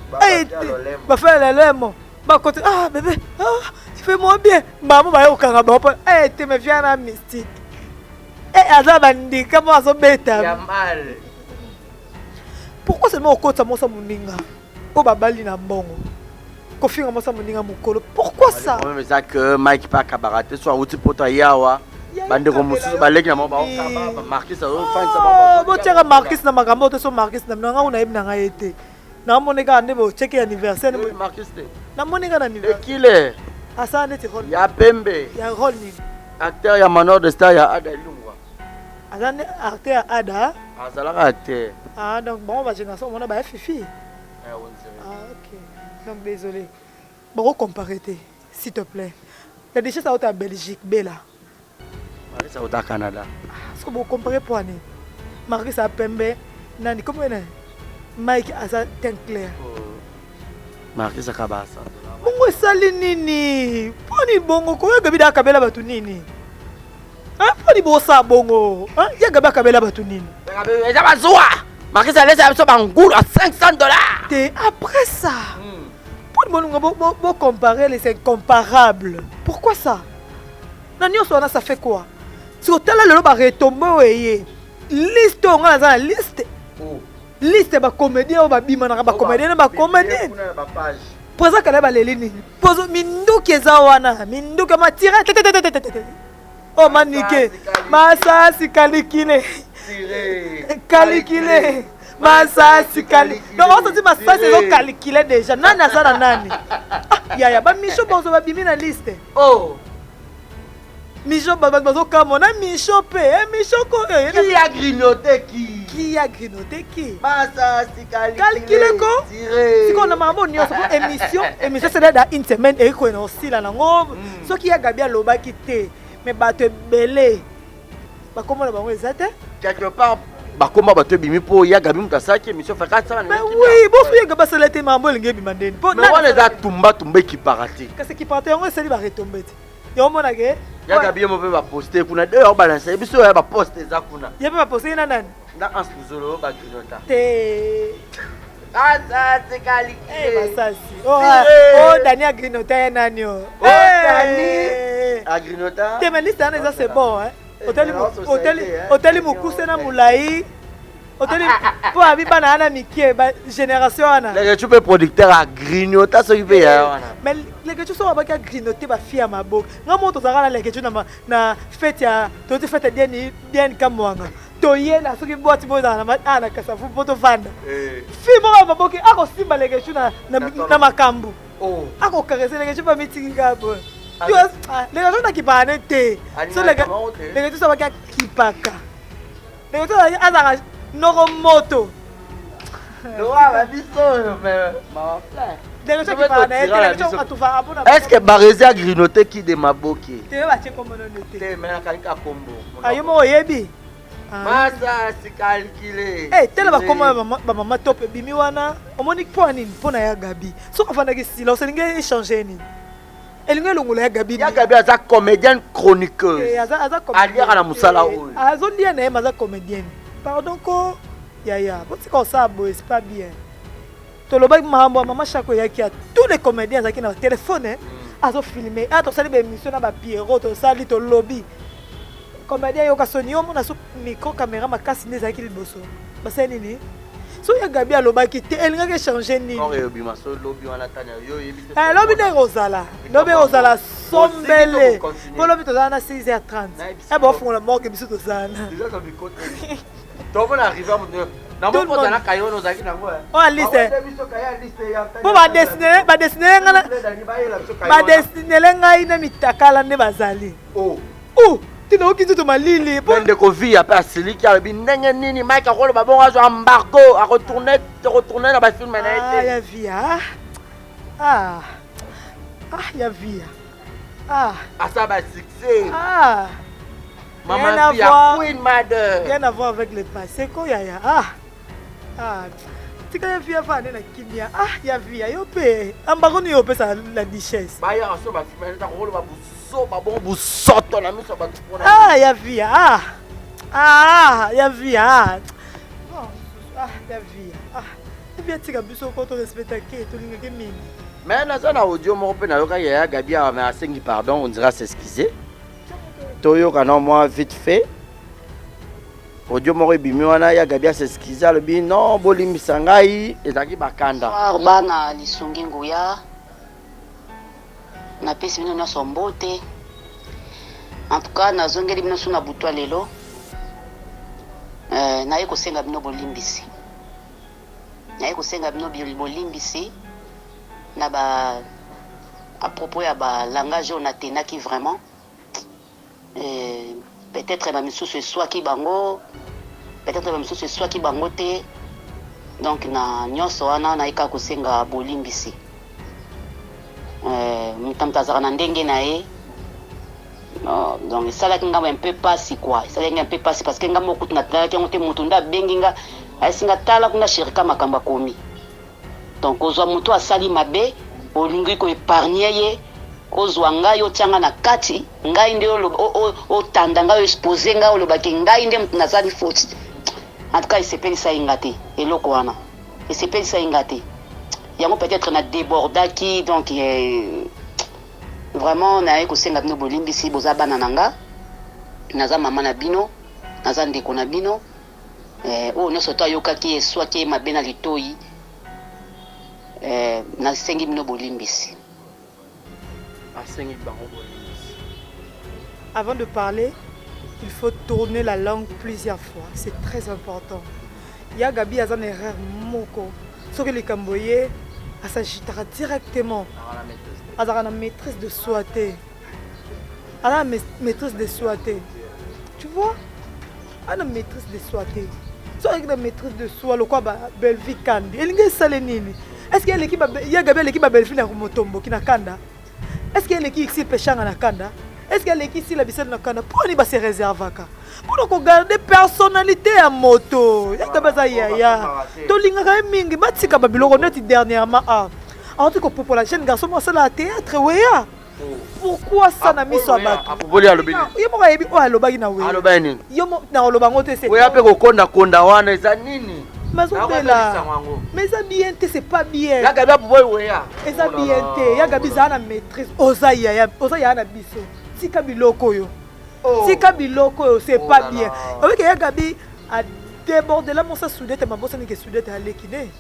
ba faire le lemo. Bah côté ah bébé tu fais moi bien maman va au Canada tu me viens à mystique aza bandi comment ça bêta ya mal pourquoi seulement au côté ça moninga o babali na mbongo ko finga mosa moninga mukolo pourquoi ça le problème c'est que Mike pas cabarate soit outi poto yawa bande ko mususu baleki na mba okaba Marquis ça fan ça bo tshaka Marquis na makambo to so Marquis na nga una ibna nga ete na monika ndebo check anniversaire ni Marquis te na monika na anniversaire kile asa neti rôle ya pembe ya rôle ni acteur ya Manor de Star ya Ada Ilungwa asa ne acteur ya Ada azalaka acteur donc bon ba génération on a ba fifi ok donc désolé bon comparer s'il te plaît la déchet ça au Belgique bela Marquis ça au Canada est-ce que vous comparez pour ani Marquis ça pembe nani comment est Mike asa teint clair Marquis ça kabasa bongo sali nini poni bongo ko Gabi da kabela batu nini poni bosa bongo ya Gabi kabela batu nini eza bazwa Marquis ça laisse ça bangulu à $500 et après ça poni bongo bo comparer les incomparables pourquoi ça nani on ça fait quoi si au tel le ba retomber oyé liste on a la liste liste ba comédien ba bima na ba comédien ba comédien poza kala ba lelini pozo minduki eza wana minduki matira oh manike masasi kalikile kalikile masasi kali donc on se dit masasi zo calculer déjà nani azana nani ya ba micho bozo ba bimi na liste micho bazo kamona micho pe micho ko qui a grignoté qui a grignoté qui masasi calculer ko si qu'on a mambo nyonso émission c'est dans une semaine et ko aussi là nango so qui a Gabi aloba kité mais bato belé ba komona bango ezate quelque part bakoma bato bimi po ya Gabi mutasaki émission fait 400 mais oui bo fuye Gabi salete mambo linge bimandeni po mais on les a tumba qui parati qu'est-ce qui partait on c'est ba retomber yo mona ke ya Gabi mo pe ba poster kuna de ba lancer biso ya ba poster za kuna ya pe ba poster na nani na Anspuzolo ba grignoter te masasi kalikile masasi oh Dani a grignoter nani Dani a grignoter te mais liste ça c'est bon hein hôtel mukuse na mulai hôtel po abiba na ana mikie ba génération ana les tu peux producteur a grignoter so ibe ya wana mais les que tu so ba ka grignoter ba fia maboko nga moto zaka na les que tu na fête ya to fête bien kamwanga toyena soki boîte boza na kasafu poto vanda fi mo ba boki ako simba leke chuna na makambu ako karese leke chupa meeting ngabo leke chuna kipane te so leke tu so ba kipaka leke tu azaka noko moto est-ce que Barézi a grignoté qui de Maboki? Masa si calculé. Eh, tel va comment maman top bimi wana. Omoni po nini pona ya Gabi. So afana ke silence ninge échanger ni. Elinge longola ya Gabi. Ya Gabi aza comédienne chroniqueuse. Eh, aza comédienne. Aliaka na musala oyo. Azo lia na maza comédienne. Pardon ko ya. Boti ko ça bo c'est pas bien. Toloba mahambo mama chako yaki a tous les comédiens zaki na téléphone azo filmer. Ah to sali be émission na ba Pierrot to sali to lobby. Comédien yoka soni yo mona so micro caméra makasi neza ki liboso. Basa nini? So ya Gabi alobaki te elinga ke changer nini? On rebi maso lobby wana tanya yo yebi. Lobby de Rosala. Lobby Rosala sombele. Pour lobby to na 6h30. Eh bon font la mort que biso to sana. Déjà comme côté. Tout le monde arrive à mon na mo ko na kayo no zaki nango. Oh liste. Pour ba dessiner ngana. Ba dessiner ngai na mitakala ne bazali. Oh. Tina okinzo to malili. Bende ko vi apa siliki abi ndenge nini Mike akolo babongo azo embargo a retourner na ba film na été. Ya via. Ya via. Asa ba succès. Maman via Queen Mother. Rien à voir avec le passé ko ya. Tika ya via fa na kimia. Ya via yo pe. Embargo ni yo pe sa la richesse. Ba ya so ba film na ko ba bon busoto na miso ba tupona. Ya via. Ya via. Ya via. Bien tika biso ko to respecter ke to linga ke mini. Mais na zona audio mo pe na yoka ya Gabi a mais asengi pardon, on dira s'excuser. Toyo kana moi vite fait. Audio mo ebimi wana ya Gabi a s'excuser le bi non bolimbisa ngai ezaki bakanda. Bana lisungi nguya. Na pesi bino na sombote. En tout cas na zongeli bino suna butwa lelo. Na yeko senga bino bolimbisi. Na yeko senga bino bolimbisi. Na ba à propos ya ba langage on a tenaki vraiment. Peut-être ba misu ce soit ki bango. Peut-être ba misu ce soit ki bango te. Donc na nyonso wana na ika ko senga bolimbisi. Mutamtazara na ndenge na ye. Donc ça là kinga un peu passi quoi. Ça là un peu passi parce que nga mokutu na tala ki ngote mutunda benginga asinga tala kuna shirika makamba komi. Donc ozwa mutu asali mabe olingi ko épargner ye ozwa ngai otyanga na kati ngai nde o tanda ngai exposer ngai olobaki ngai nde mutu nazali faute. En tout cas il s'appelle ça ingate eloko wana. Il s'appelle ça ingate. Yango peut-être na débordaki donc vraiment na yeko senga bino bolimbisi boza bana nanga naza mama na bino naza ndeko na bino o nyonso to ayokaki soit ki mabe na litoi na sengi bino bolimbisi. Avant de parler, il faut tourner la langue plusieurs fois. C'est très important. Ya Gabi a une erreur moko. Soki le Camboyé s'agitera directement. À la maîtrise de soi. À la maîtrise de soi. Tu vois? À la maîtrise de soi. So avec la maîtrise de soi, le quoi belle vie kandi. Il y a salenini. Est-ce qu'il y a l'équipe ya Gabi l'équipe belle vie na Motombo qui na kanda? Est-ce qu'il y a l'équipe ici pêchant na kanda? Est-ce qu'il y a l'équipe ici la bise na kanda? Pour ni ba se réserver ka. Pour nous garder personnalité à moto. Ya Gabi za ya. To linga ka mingi batika ba biloko net dernièrement en tout cas pour la jeune garçon moi ça la théâtre weya. Pourquoi ça na miso abatu? Apopoli alobini. Yo mo yebi o alobaki na weya. Alobani. Yo mo na olobango te c'est. Weya pe ko konda wana eza nini? Mais ça bien c'est pas bien. Ya Gabi apopoli weya. Et ça bien ya Gabi za na maîtrise oza ya na biso. Tika biloko yo. Tika biloko yo c'est pas bien. Oui que ya Gabi a débordé là mon ça soudette ma bossa ni que soudette à l'équiné.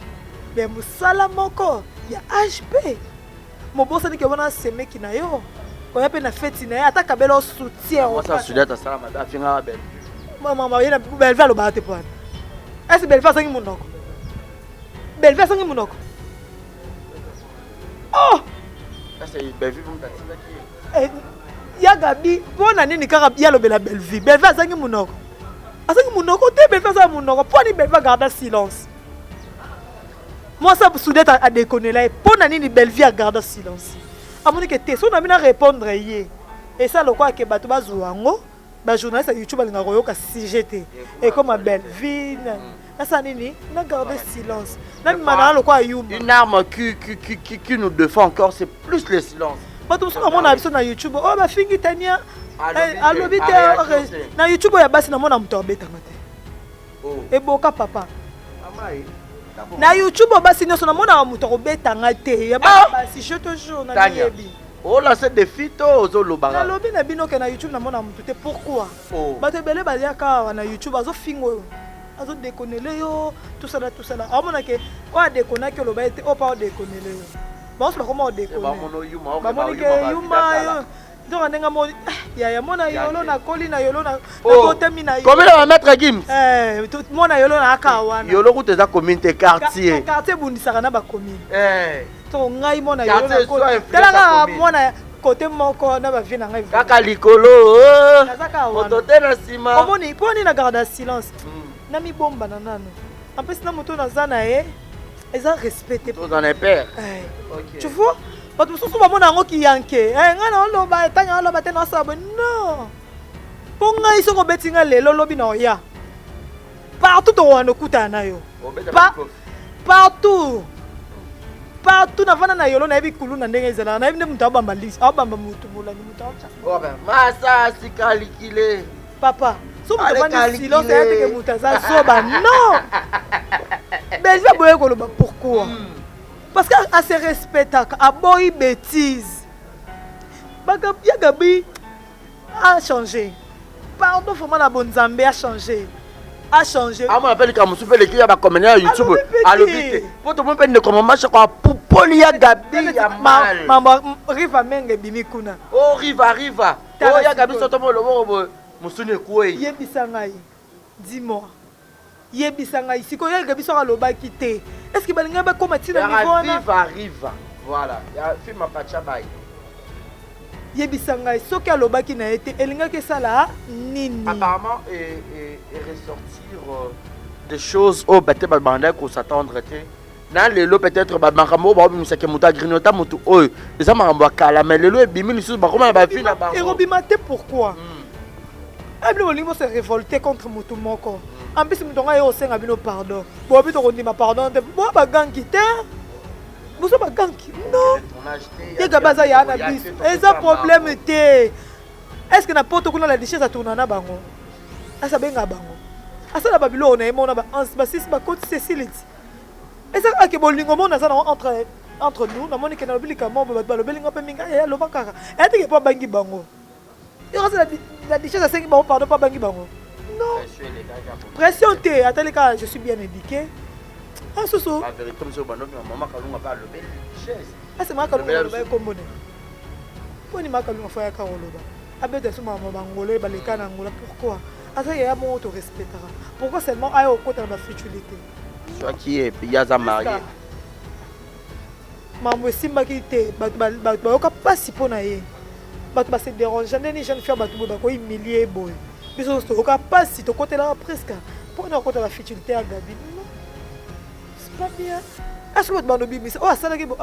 Mais musala moko ya HP. Mon bossa ni que wana seme ki na yo. Ko ya pe na fête na ya ata kabelo soutien. Moi ça soudette ça ma da finga belle. maman yena Bellevue aloba te pwana. Est-ce que Bellevue asangi monoko? Bellevue asangi monoko. Oh! Ça c'est Bellevue vous m'attendez qui? Ya Gabi, pona nini kaka ya lobela Bellevue. Bellevue asangi monoko. Asangi monoko te Bellevue asangi monoko. Poni Bellevue garda silence. Moi ça soudette a déconné là. Pona nini Bellevue a garda silence. Amoni que te so na mina répondre yé. Et ça le quoi que bato bazouango. Ba journaliste à YouTube alinga koyoka CGT et comme ma belle vie na ça nini na garder silence na mana le quoi yuma une arme qui nous défend encore c'est plus le silence bato so mona biso na YouTube oh ba fingi tania alobi te na YouTube ya basi na mona muto abeta mate e boka papa na YouTube basi nyoso na mona muto obeta ngate ya basi je te jure na yebi. Oh là c'est des phytos au lobara. Na lobi na bino ke na YouTube na mona mutu te pourquoi? Bato belé baliaka na YouTube azo fingo. Azo déconner yo tout ça là. Amona ke o a déconner ke loba ete o pa o déconner yo. Ba on se comment o déconner. Ba mono yuma. Ba moni ke yuma yo. Donc ndenga mo ya mona yolo na koli na yolo na côté mina yo. Combien va mettre Gims? Tout mona yolo na aka wana. Yolo ku teza communauté quartier. Quartier bundisaka na ba commune. To ngai mona yolo na koli. Tala mona côté moko na ba vie na ngai. Kaka likolo. Moto te na sima. Omoni poni na garde silence. Na mi bomba na nano. En plus na moto na zana ils ont respecté. Vous en avez peur. Tu vois? Bato mosusu bamona yango kiyanke nga na oloba etanga oloba te na sabo non po ngai soko beti nga lelo lobi na oya partout towana okutana na yo partout na vana na yolo na yebi kulu na ndenge ezala na yebi nde mutu abamba lisi abamba mutu molani mutu masa sikalikile papa so mutu avandi silence ayateke mutu aza soba non Bellevue aboye koloba pourquoi parce qu'elle se respecte, elle boit bêtise. Gabi a changé. Pardon, vraiment la bonne Zambé a changé. A changé. Ah, moi, appelle quand je suis qui a commenté à YouTube. À l'hôpital. Pour tout le monde, ne comment marcher quoi pour Polia Gabi ya mal. Maman, Riva Menge Bimikuna. Oh, Riva. Oh, ya Gabi sotomo le bon. Musune quoi? Yebisangai. Dis-moi. Yebisangai. Si quoi Gabi sera lobaki te. Est-ce que balinga ba comme ti na niveau na Riva. Voilà. Ya film ma pacha bay. Yebisangai soki alobaki na été elinga ke sala nini. Apparemment et ressortir des choses au bête ba banda ko s'attendre te. Na lelo peut-être ba makambo ba bisaka muta grignota mutu oyo. Eza makambo kala mais lelo e bimi lisusu ba koma ba fina ba. Et robimate pourquoi? Ablo lingo se révolter contre mutu moko. En plus, je suis au sein de pardon. Bon, je suis pardon. Bon, je suis vous avez un non. Il y a un problème. Est-ce que n'importe quoi la déchet à tourner à bango? À sa benga bango. À ça la Babylone, on a un six côte Cécile. Et ça que bolingo entre nous, na moni que na bilika mo ba lobelingo pe minga ya lobaka. Et tu que pas bangi bango. Il reste la déchet à 5 bango pardon pas bangi bango. Non. Pression T, à tel cas, je suis bien indiqué. Ah, Soso. Ah, c'est ma calme, je vais commoner. Poni ma calme, faut y avoir Caroloba. Abete sous ma mangolé, baleka n'angola. Pourquoi? Ah, ça y est, mon auto respectera. Pourquoi seulement aille au côté de ma futilité? Soit qui est, puis y a ça marié. Maman, Simba qui était, pas si pour naïe. Bah, se dérange. Ni jeune fille, bah, tu humilier, boy. Mais on pas si tu côté là presque. Pour nous côté la futilité à Gabi. Non. C'est pas bien. Est-ce que tu m'as dit oh ça là qui bon.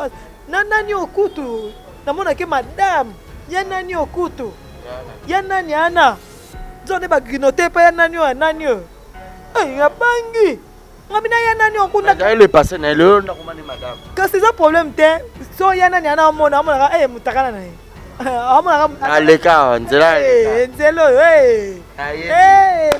Nani okutu. Na mona ke madame. Ya nani okutu. Ya nani ana. Zone ba grinoter pas ya nani o nani o. Eh ya bangi. Ngabina ya nani okunda. D'ailleurs le passé na le na komani madame. Quand c'est un problème te so ya nani ana mona eh mutakana na ye. Aleka nzela nzelo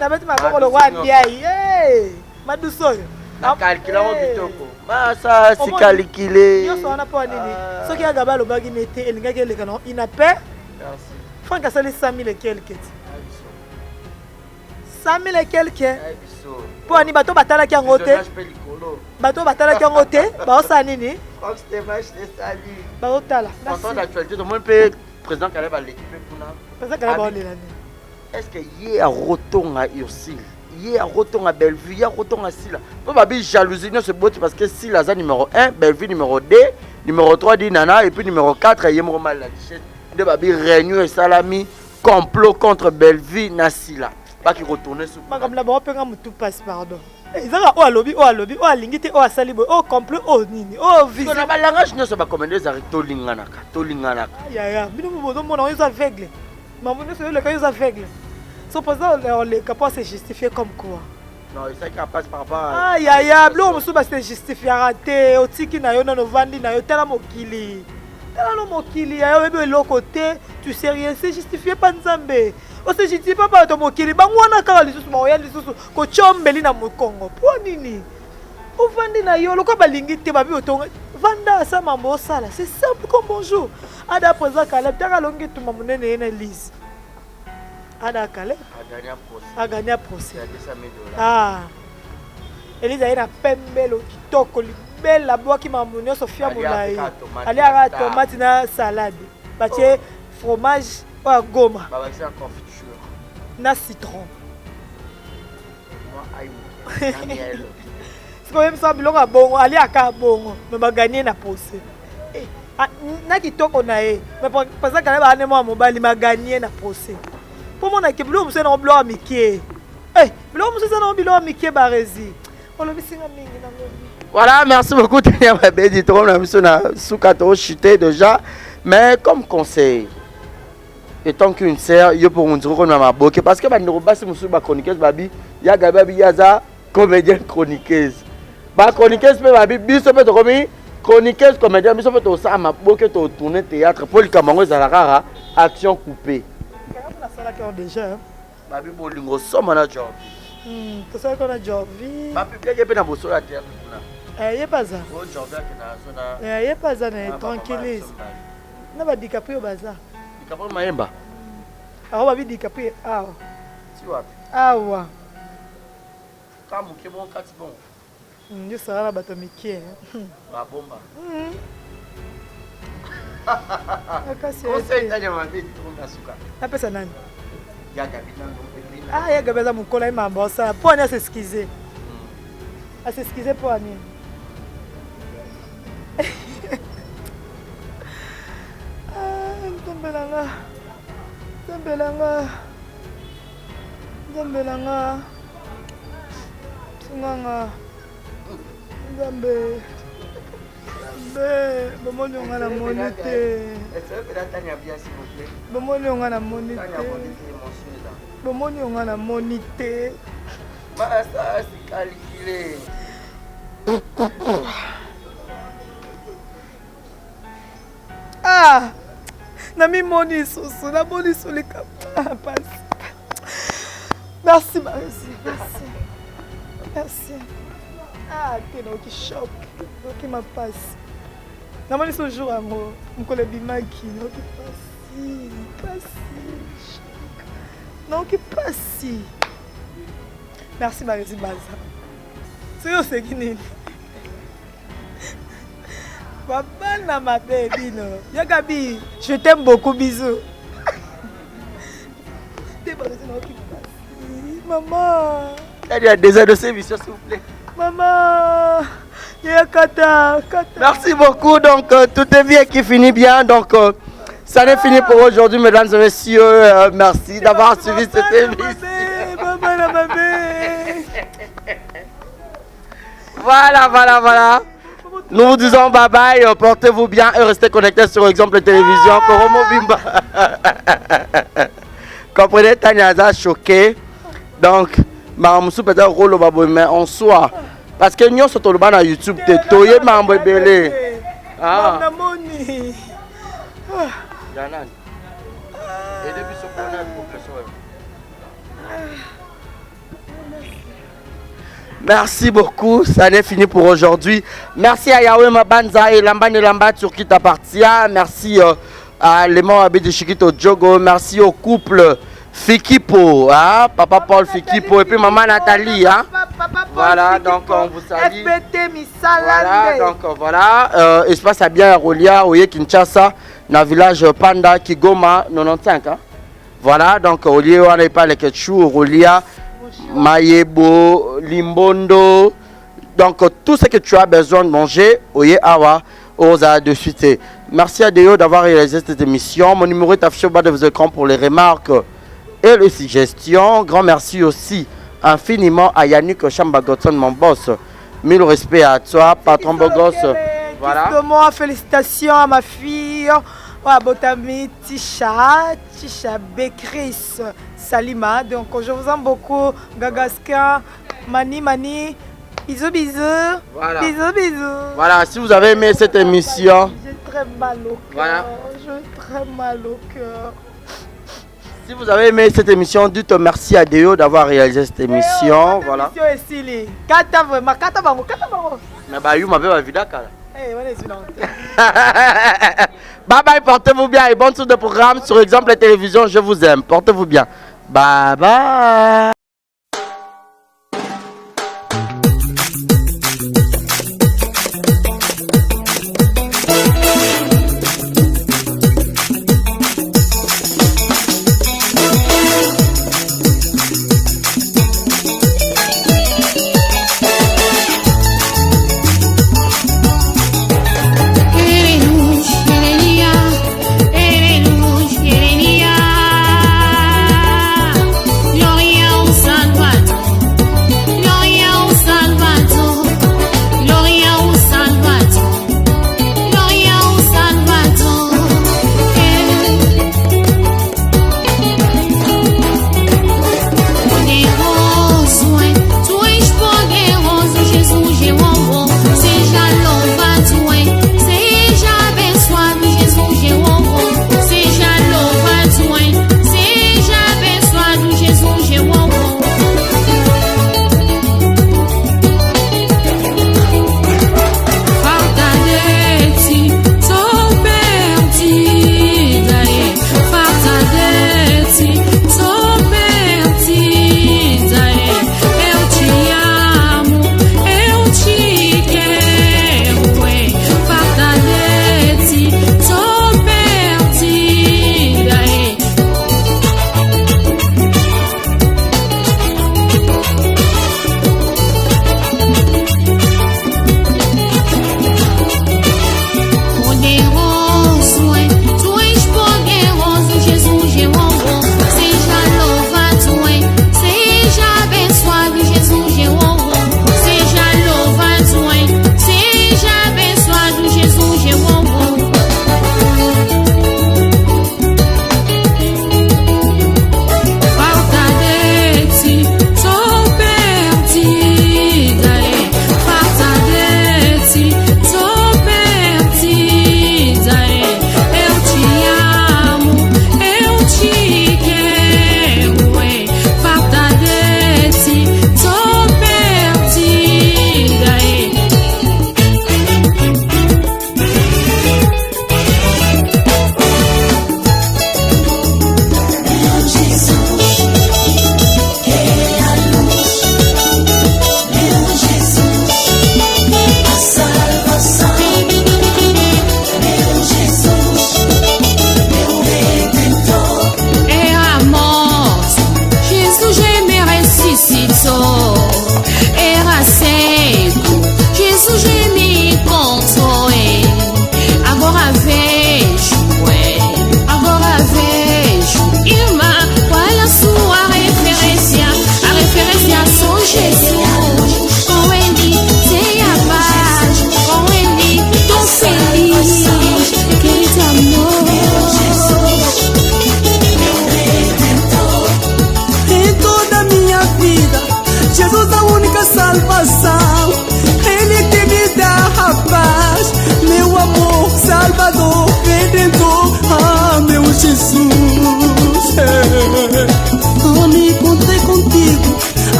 na beti maboko lo kwa biai maduso na calcula mo bitoko masa si calculer yo so na po nini soki agaba lo bagi nete elinga ke lekana ina paix merci franc asali 100 000 et quelques 100 000 et quelques po ani bato batala ki ngote bato batala ki ngote ba osa nini ba otala en temps d'actualité tout le monde peut président Kaleba l'équipe pour na président Kaleba on est là est-ce que y a retour à Ursule, y a retour à Bellevue, y a retour à Silla. Pas babi jalousie non c'est beau parce que Silla ça numéro 1, Bellevue numéro 2, numéro 3 dit Nana et puis numéro 4 il y a mal la tichette. De babi réunion et salami complot contre Bellevue na Silla. Pas qui retourner sur. Comme là-bas on peut tout passe pardon. Ezaka o alobi o alingi te o asali boy o complot o nini o visi. On a ba langage non ça va commander za to lingana. Ya bino mo mona ils aveugle. Maman ne le cas ils aveugle. Supposons on les capable se justifier comme quoi. Non, ça qui passe par rapport à ya blo musu ba se justifier raté o tiki na yo na no vandi na yo tala mokili. Tala no mokili ya yo be lo côté tu sais rien c'est justifié pas nzambe. O se justifie pas to mokili bangwana kala lisusu moya lisusu ko chombeli na mokongo. Po nini? O vandi na yo lo ko balingi te babi otonga vanda sa mambo sala c'est simple comme bonjour. Ada présent kala taka longi tu mamunene na lise. Ada Caleb a gagné un procès. Ah. Elisa est na pembelo kitoko libelle la bois qui m'a monné Sophia Moulay. Ali a tomate na salade. Batie fromage ou goma. Ba c'est en confiture. Na citron. Moi aïe. C'est quand même ça bilonga bongo ali aka bongo mais ba gagner na procès. Eh na kitoko na e. Mais parce que Caleb a né moi mobali ma gagner na procès. Pour mon équipe, nous sommes en blanc à Mickey. Eh, nous sommes en blanc à Mickey Barezi. Voilà, merci beaucoup. Sous chuté déjà. Mais comme conseil, étant qu'une sœur, il faut dire qu'on a ma boque. Parce que nous sommes chroniqueuse, babi, il y a Gabi Yaza, comédienne chroniqueuse. Ba chroniqueuse, babi, biso peut te chroniqueuse, comédienne, biso peut te ça, ma boque, te tourner théâtre. Pour le Cameroun, ça la action coupée. Déjà. Babi bolingo soma na job. To ça qu'on a job. Babi bien pe na boso la terre. Y a pas ça. Oh job là que na sona. Y a pas ça tranquillise. Na ba DiCaprio baza. DiCaprio maemba. Ah ba bi DiCaprio ah. Tu vois. Ah wa. Comme que bon kati bon. Yo sera la bato mikie. Ba bomba. Conseil tanya mabe tonga suka. Apesa nani? Ya Gabi na ah ya Gabi za mukola imamba ça pour aller s'excuser. À s'excuser pour ani. Zambelanga. Sunganga. Zambe. Bomoni on a la monité. Bomoni on a la monité. Bomoni on a la monité. Ça c'est calculé. Ah, nami moni soso, na moni soli passe. Merci Marie, merci. Ah, t'es dans qui choc, qui m'a passé. Na moni ce jour amour, mon collègue bimaki, non qui passe. Non qui passe. Merci Marie Baza. C'est qui n'est. Papa ma baby no. Yagabi, je t'aime beaucoup, bisous. Maman. Il y a des aides de service, s'il vous plaît. Maman. Kata. Merci beaucoup. Donc, tout est bien qui finit bien. Donc, ça n'est fini pour aujourd'hui, mesdames et messieurs. Merci d'avoir suivi cette émission. Maman, Voilà. Nous vous disons bye bye, portez-vous bien et restez connectés sur Exemple Télévision. Koromo Bimba. Comprenez, Tanyaza choqué. Donc, Maramoussou peut-être rôle au babou, mais en soi. Parce que nous sommes sur YouTube, tu es toyé, Maramou Belé. Ah. Yanan. Et depuis ce point pour que ce Merci beaucoup, ça n'est fini pour aujourd'hui. Merci à Yahweh Mabanza et Lamba Turquie t'appartient. Merci à Léman Abid de Chiquito Djogo. Merci au couple Fikipo, hein? Papa Paul Fikipo et puis maman Nathalie. Hein? Voilà, donc on vous salue. Voilà, donc voilà. Espace à bien à Rolia, Oye Kinshasa, dans le village Panda, Kigoma, 95. Hein? Voilà, donc au lieu on n'est pas les ketchup, Rolia, Mayebo, Limbondo. Donc tout ce que tu as besoin de manger, Oye Awa, Oza de suite. Merci à Déo d'avoir réalisé cette émission. Mon numéro est affiché au bas de vos écrans pour les remarques et les suggestions. Grand merci aussi infiniment à Yannick Chambagoton, mon boss. Mille respect à toi, patron Bogos. Voilà. Félicitations à ma fille. Botami, Tisha Bekris, Salima. Donc je vous aime beaucoup. Gagaska, Mani. Bisous. Voilà. Bisous. Voilà, si vous avez aimé cette émission. J'ai très mal au cœur. Voilà. J'ai très mal au cœur. Si vous avez aimé cette émission, dites merci à Déo d'avoir réalisé cette émission. Voilà. Kata bango. Mais bah, you m'avez vu d'accord. Bye bye, portez-vous bien et bonne suite de programme sur Exemple Télévision. Je vous aime, portez-vous bien. Bye bye.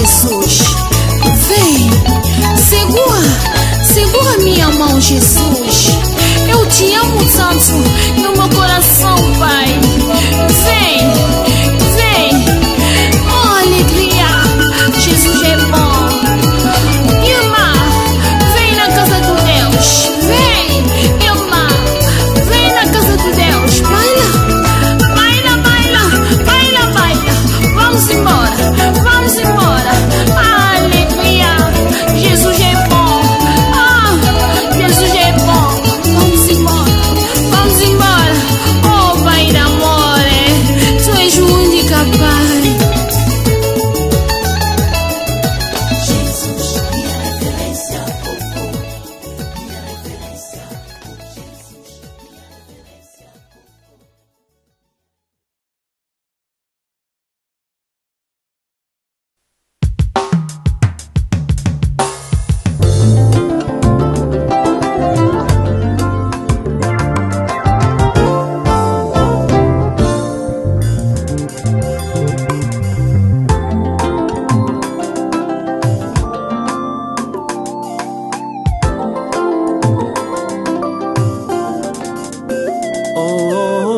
Jesus. Vem, segura minha mão, Jesus. Eu te amo tanto no meu coração, Pai. Vem, oh alegria, Jesus é bom. Irmã, vem na casa do Deus. Vem, irmã, vem na casa do Deus. Baila, vamos embora. Alegria, Jesus é bom. Jesus é bom. Vamos embora. Oh Pai d'amore, tu és o único Pai. Jesus, minha referência, minha referência.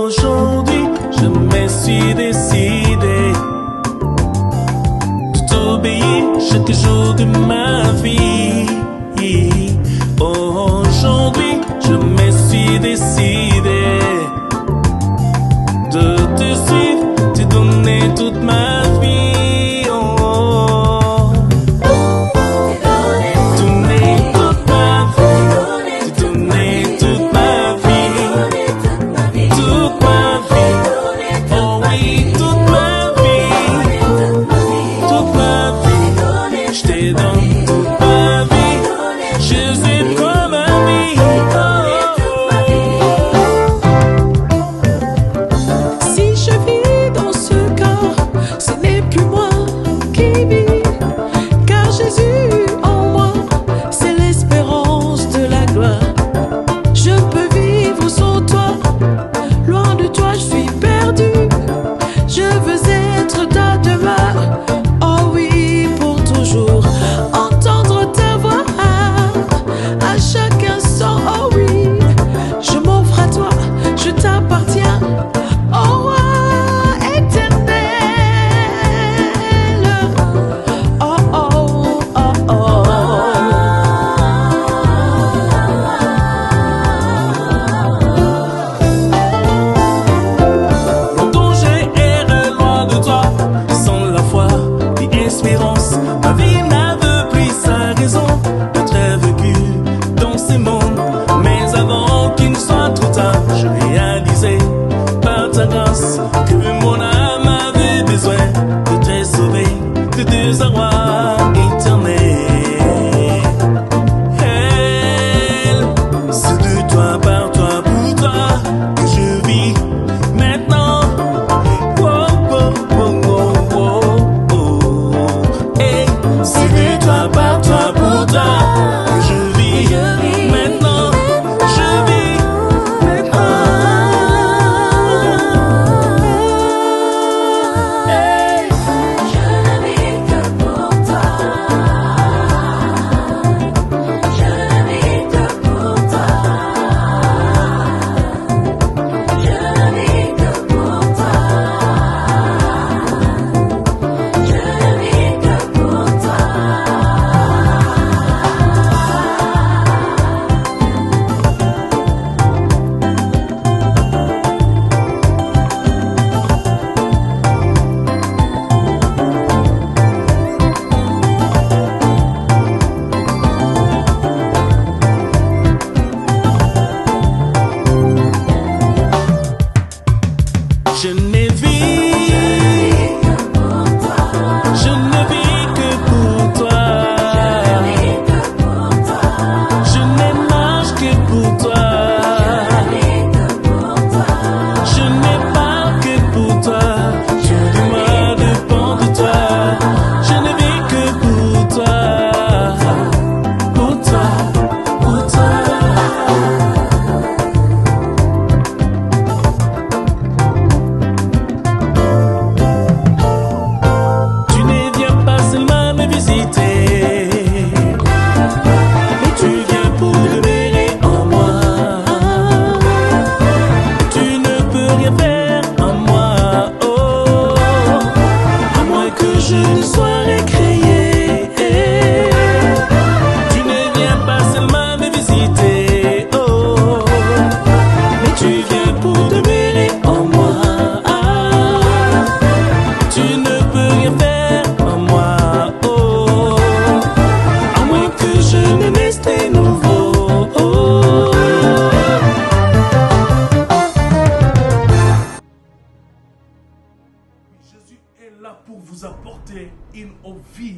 Aujourd'hui, je me suis décidé de t'obéir chaque jour de ma vie. Aujourd'hui, je me suis décidé de te suivre, te donner toute ma vie. Donner toute ma vie, te donner toute ma vie. Toute ma vie, oh oui, toute ma vie, je te donne toute ma vie, Jésus comme ami. Si je vis dans ce corps, ce n'est plus moi qui vis, car Jésus en moi, c'est l'espérance de la gloire. Je peux vivre sans toi, loin de toi je suis perdu. Je veux être ta demeure, oh oui, pour toujours. Entendre ta voix à chaque instant, oh oui. Je m'offre à toi, je t'appartiens, oh roi éternel. Oh oh oh oh. Longtemps j'ai erré loin de toi, sans la foi ni espérance. Ma vie n'avait plus sa raison d'être vécue dans ces mondes. Mais avant qu'il ne soit trop tard, je réalisais par ta grâce que mon âme avait besoin de te sauver de désarroi éternel. C'est de toi, par toi, pour toi que je vis maintenant. Oh, oh, oh, oh, oh, oh. Hey, c'est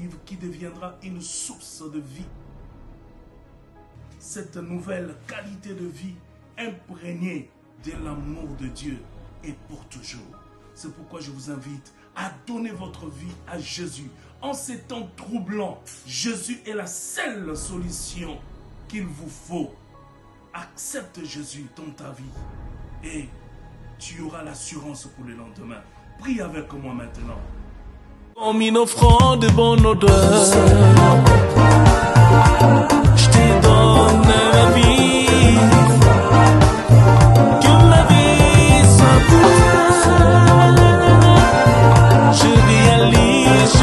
vive qui deviendra une source de vie. Cette nouvelle qualité de vie imprégnée de l'amour de Dieu est pour toujours. C'est pourquoi je vous invite à donner votre vie à Jésus. En ces temps troublants, Jésus est la seule solution qu'il vous faut. Accepte Jésus dans ta vie et tu auras l'assurance pour le lendemain. Prie avec moi maintenant. Comme une offrande de bonne odeur, je te donne ma vie, que ma vie soit pour toi. Je réalise,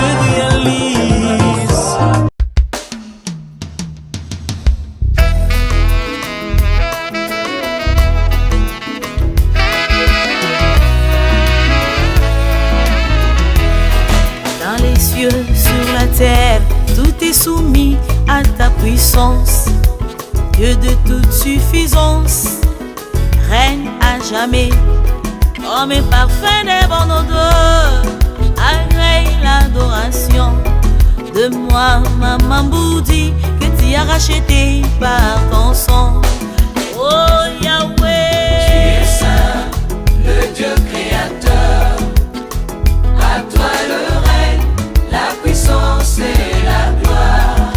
Dans les cieux, sur la terre, tout est soumis à ta puissance. Dieu de toute suffisance, règne à jamais. Comme un parfum de bonne odeur, agrée l'adoration de moi, maman Boudi, que tu as racheté par ton sang. Oh Yahweh, tu es saint, le Dieu créateur. À toi le règne, la puissance et la gloire.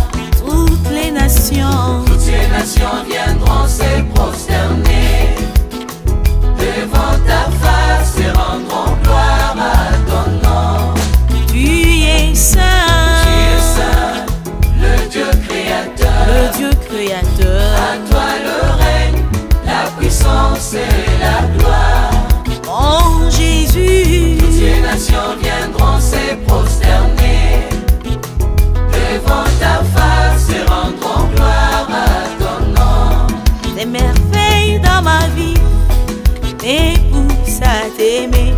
toutes les nations Viendront se prosterner devant ta face et rendront gloire à ton nom. Tu es saint, le Dieu créateur. le Dieu créateur. À toi le règne, la puissance et la gloire. Oh Jésus, Toutes les nations viendront se prosterner devant ta face et rendront gloire à ton nom. des merveilles dans ma vie me poussent à t'aimer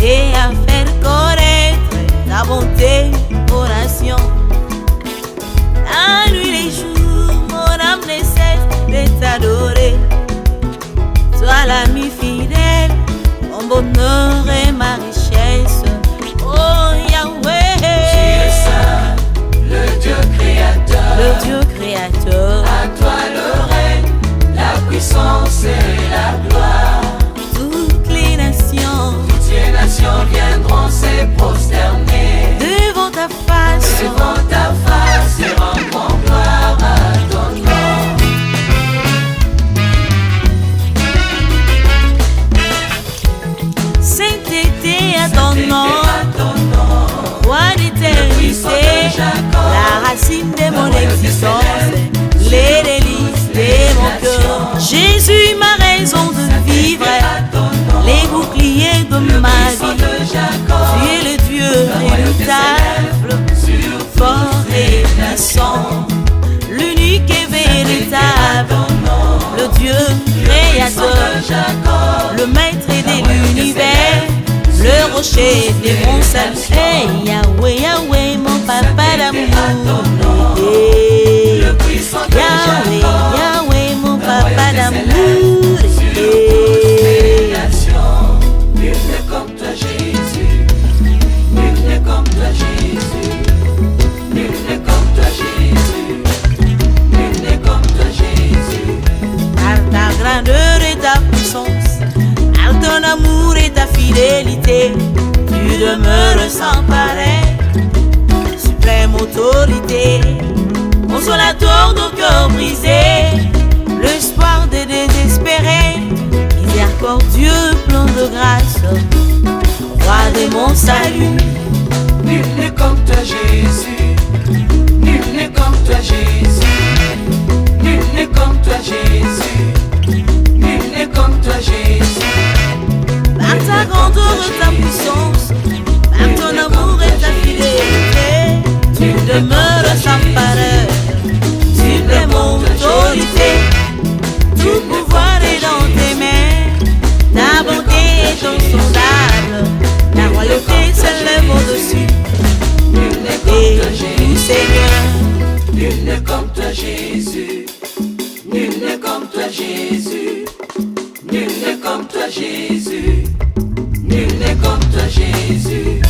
et à faire connaître ta bonté aux nations. La nuit, les jours, mon âme ne cesse de t'adorer. Sois l'ami fidèle, mon bonheur et ma richesse. Oh Yahweh, Tu es saint, le Dieu créateur. le Dieu créateur. À toi le règne, la puissance et la gloire. Toutes les nations viendront se prosterner devant ta face. et rendront gloire à ton nom. Sainteté à ton nom, roi d'éternité, la racine de mon existence, les délices de mon cœur. Jésus, ma raison de vivre, les boucliers de ma vie. Tu es le Dieu redoutable, fort et puissant, l'unique et véritable, le Dieu créateur, le maître de l'univers, le rocher de mon salut. Hey, Yahweh, Yahweh, mon papa d'amour. Hey, Yahweh, Yahweh, mon papa d'amour. Hey. Nul n'est comme toi Jésus, nul n'est comme toi Jésus, nul n'est comme toi Jésus, nul n'est comme toi Jésus. Par ta grandeur et ta puissance, par ton amour et ta fidélité, tu demeures sans pareil, suprême autorité, consolateur de cœur brisé, l'espoir des désespérés, miséricordieux, plein de grâce, roi de mon salut. Nul n'est comme toi Jésus, nul n'est comme toi Jésus, nul n'est comme toi Jésus, nul n'est comme toi Jésus. Par ta grandeur et ta puissance, par ton amour et ta fidélité, tu demeures sans pareil, suprême autorité, tout pouvoir est dans tes mains, ta bonté est insondable, ta royauté s'élève au-dessus, et tout Seigneur. Nul n'est comme toi Jésus, nul n'est comme toi Jésus, nul n'est comme toi Jésus, nul n'est comme toi Jésus.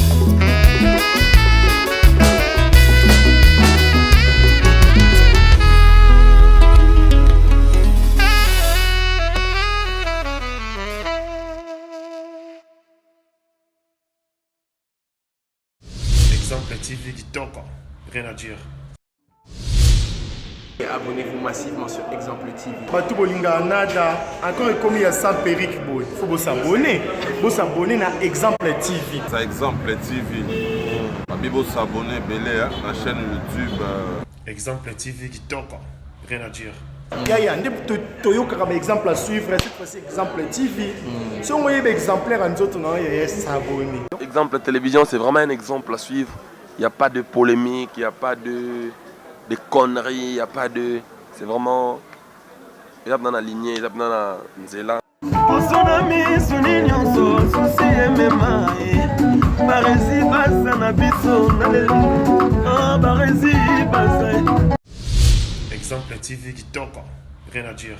rien à dire. Et abonnez-vous massivement sur Exemple TV. Batou bolinga nada, encore comme il y a 100 périques, il faut vous s'abonner. Vous s'abonner à Exemple TV. C'est Exemple TV. Vous s'abonner à la chaîne YouTube. Exemple TV qui toque, rien à dire. Il y a un exemple à suivre, cette fois-ci Exemple TV. Si on voit exemplaire en autres, il y a s'abonner. Exemple télévision, c'est vraiment un exemple à suivre. Il n'y a pas de polémique, il n'y a pas de conneries, il n'y a pas de... C'est vraiment... Il y a dans la lignée, il y a dans la nzela. Exemple TV qui toque, rien à dire.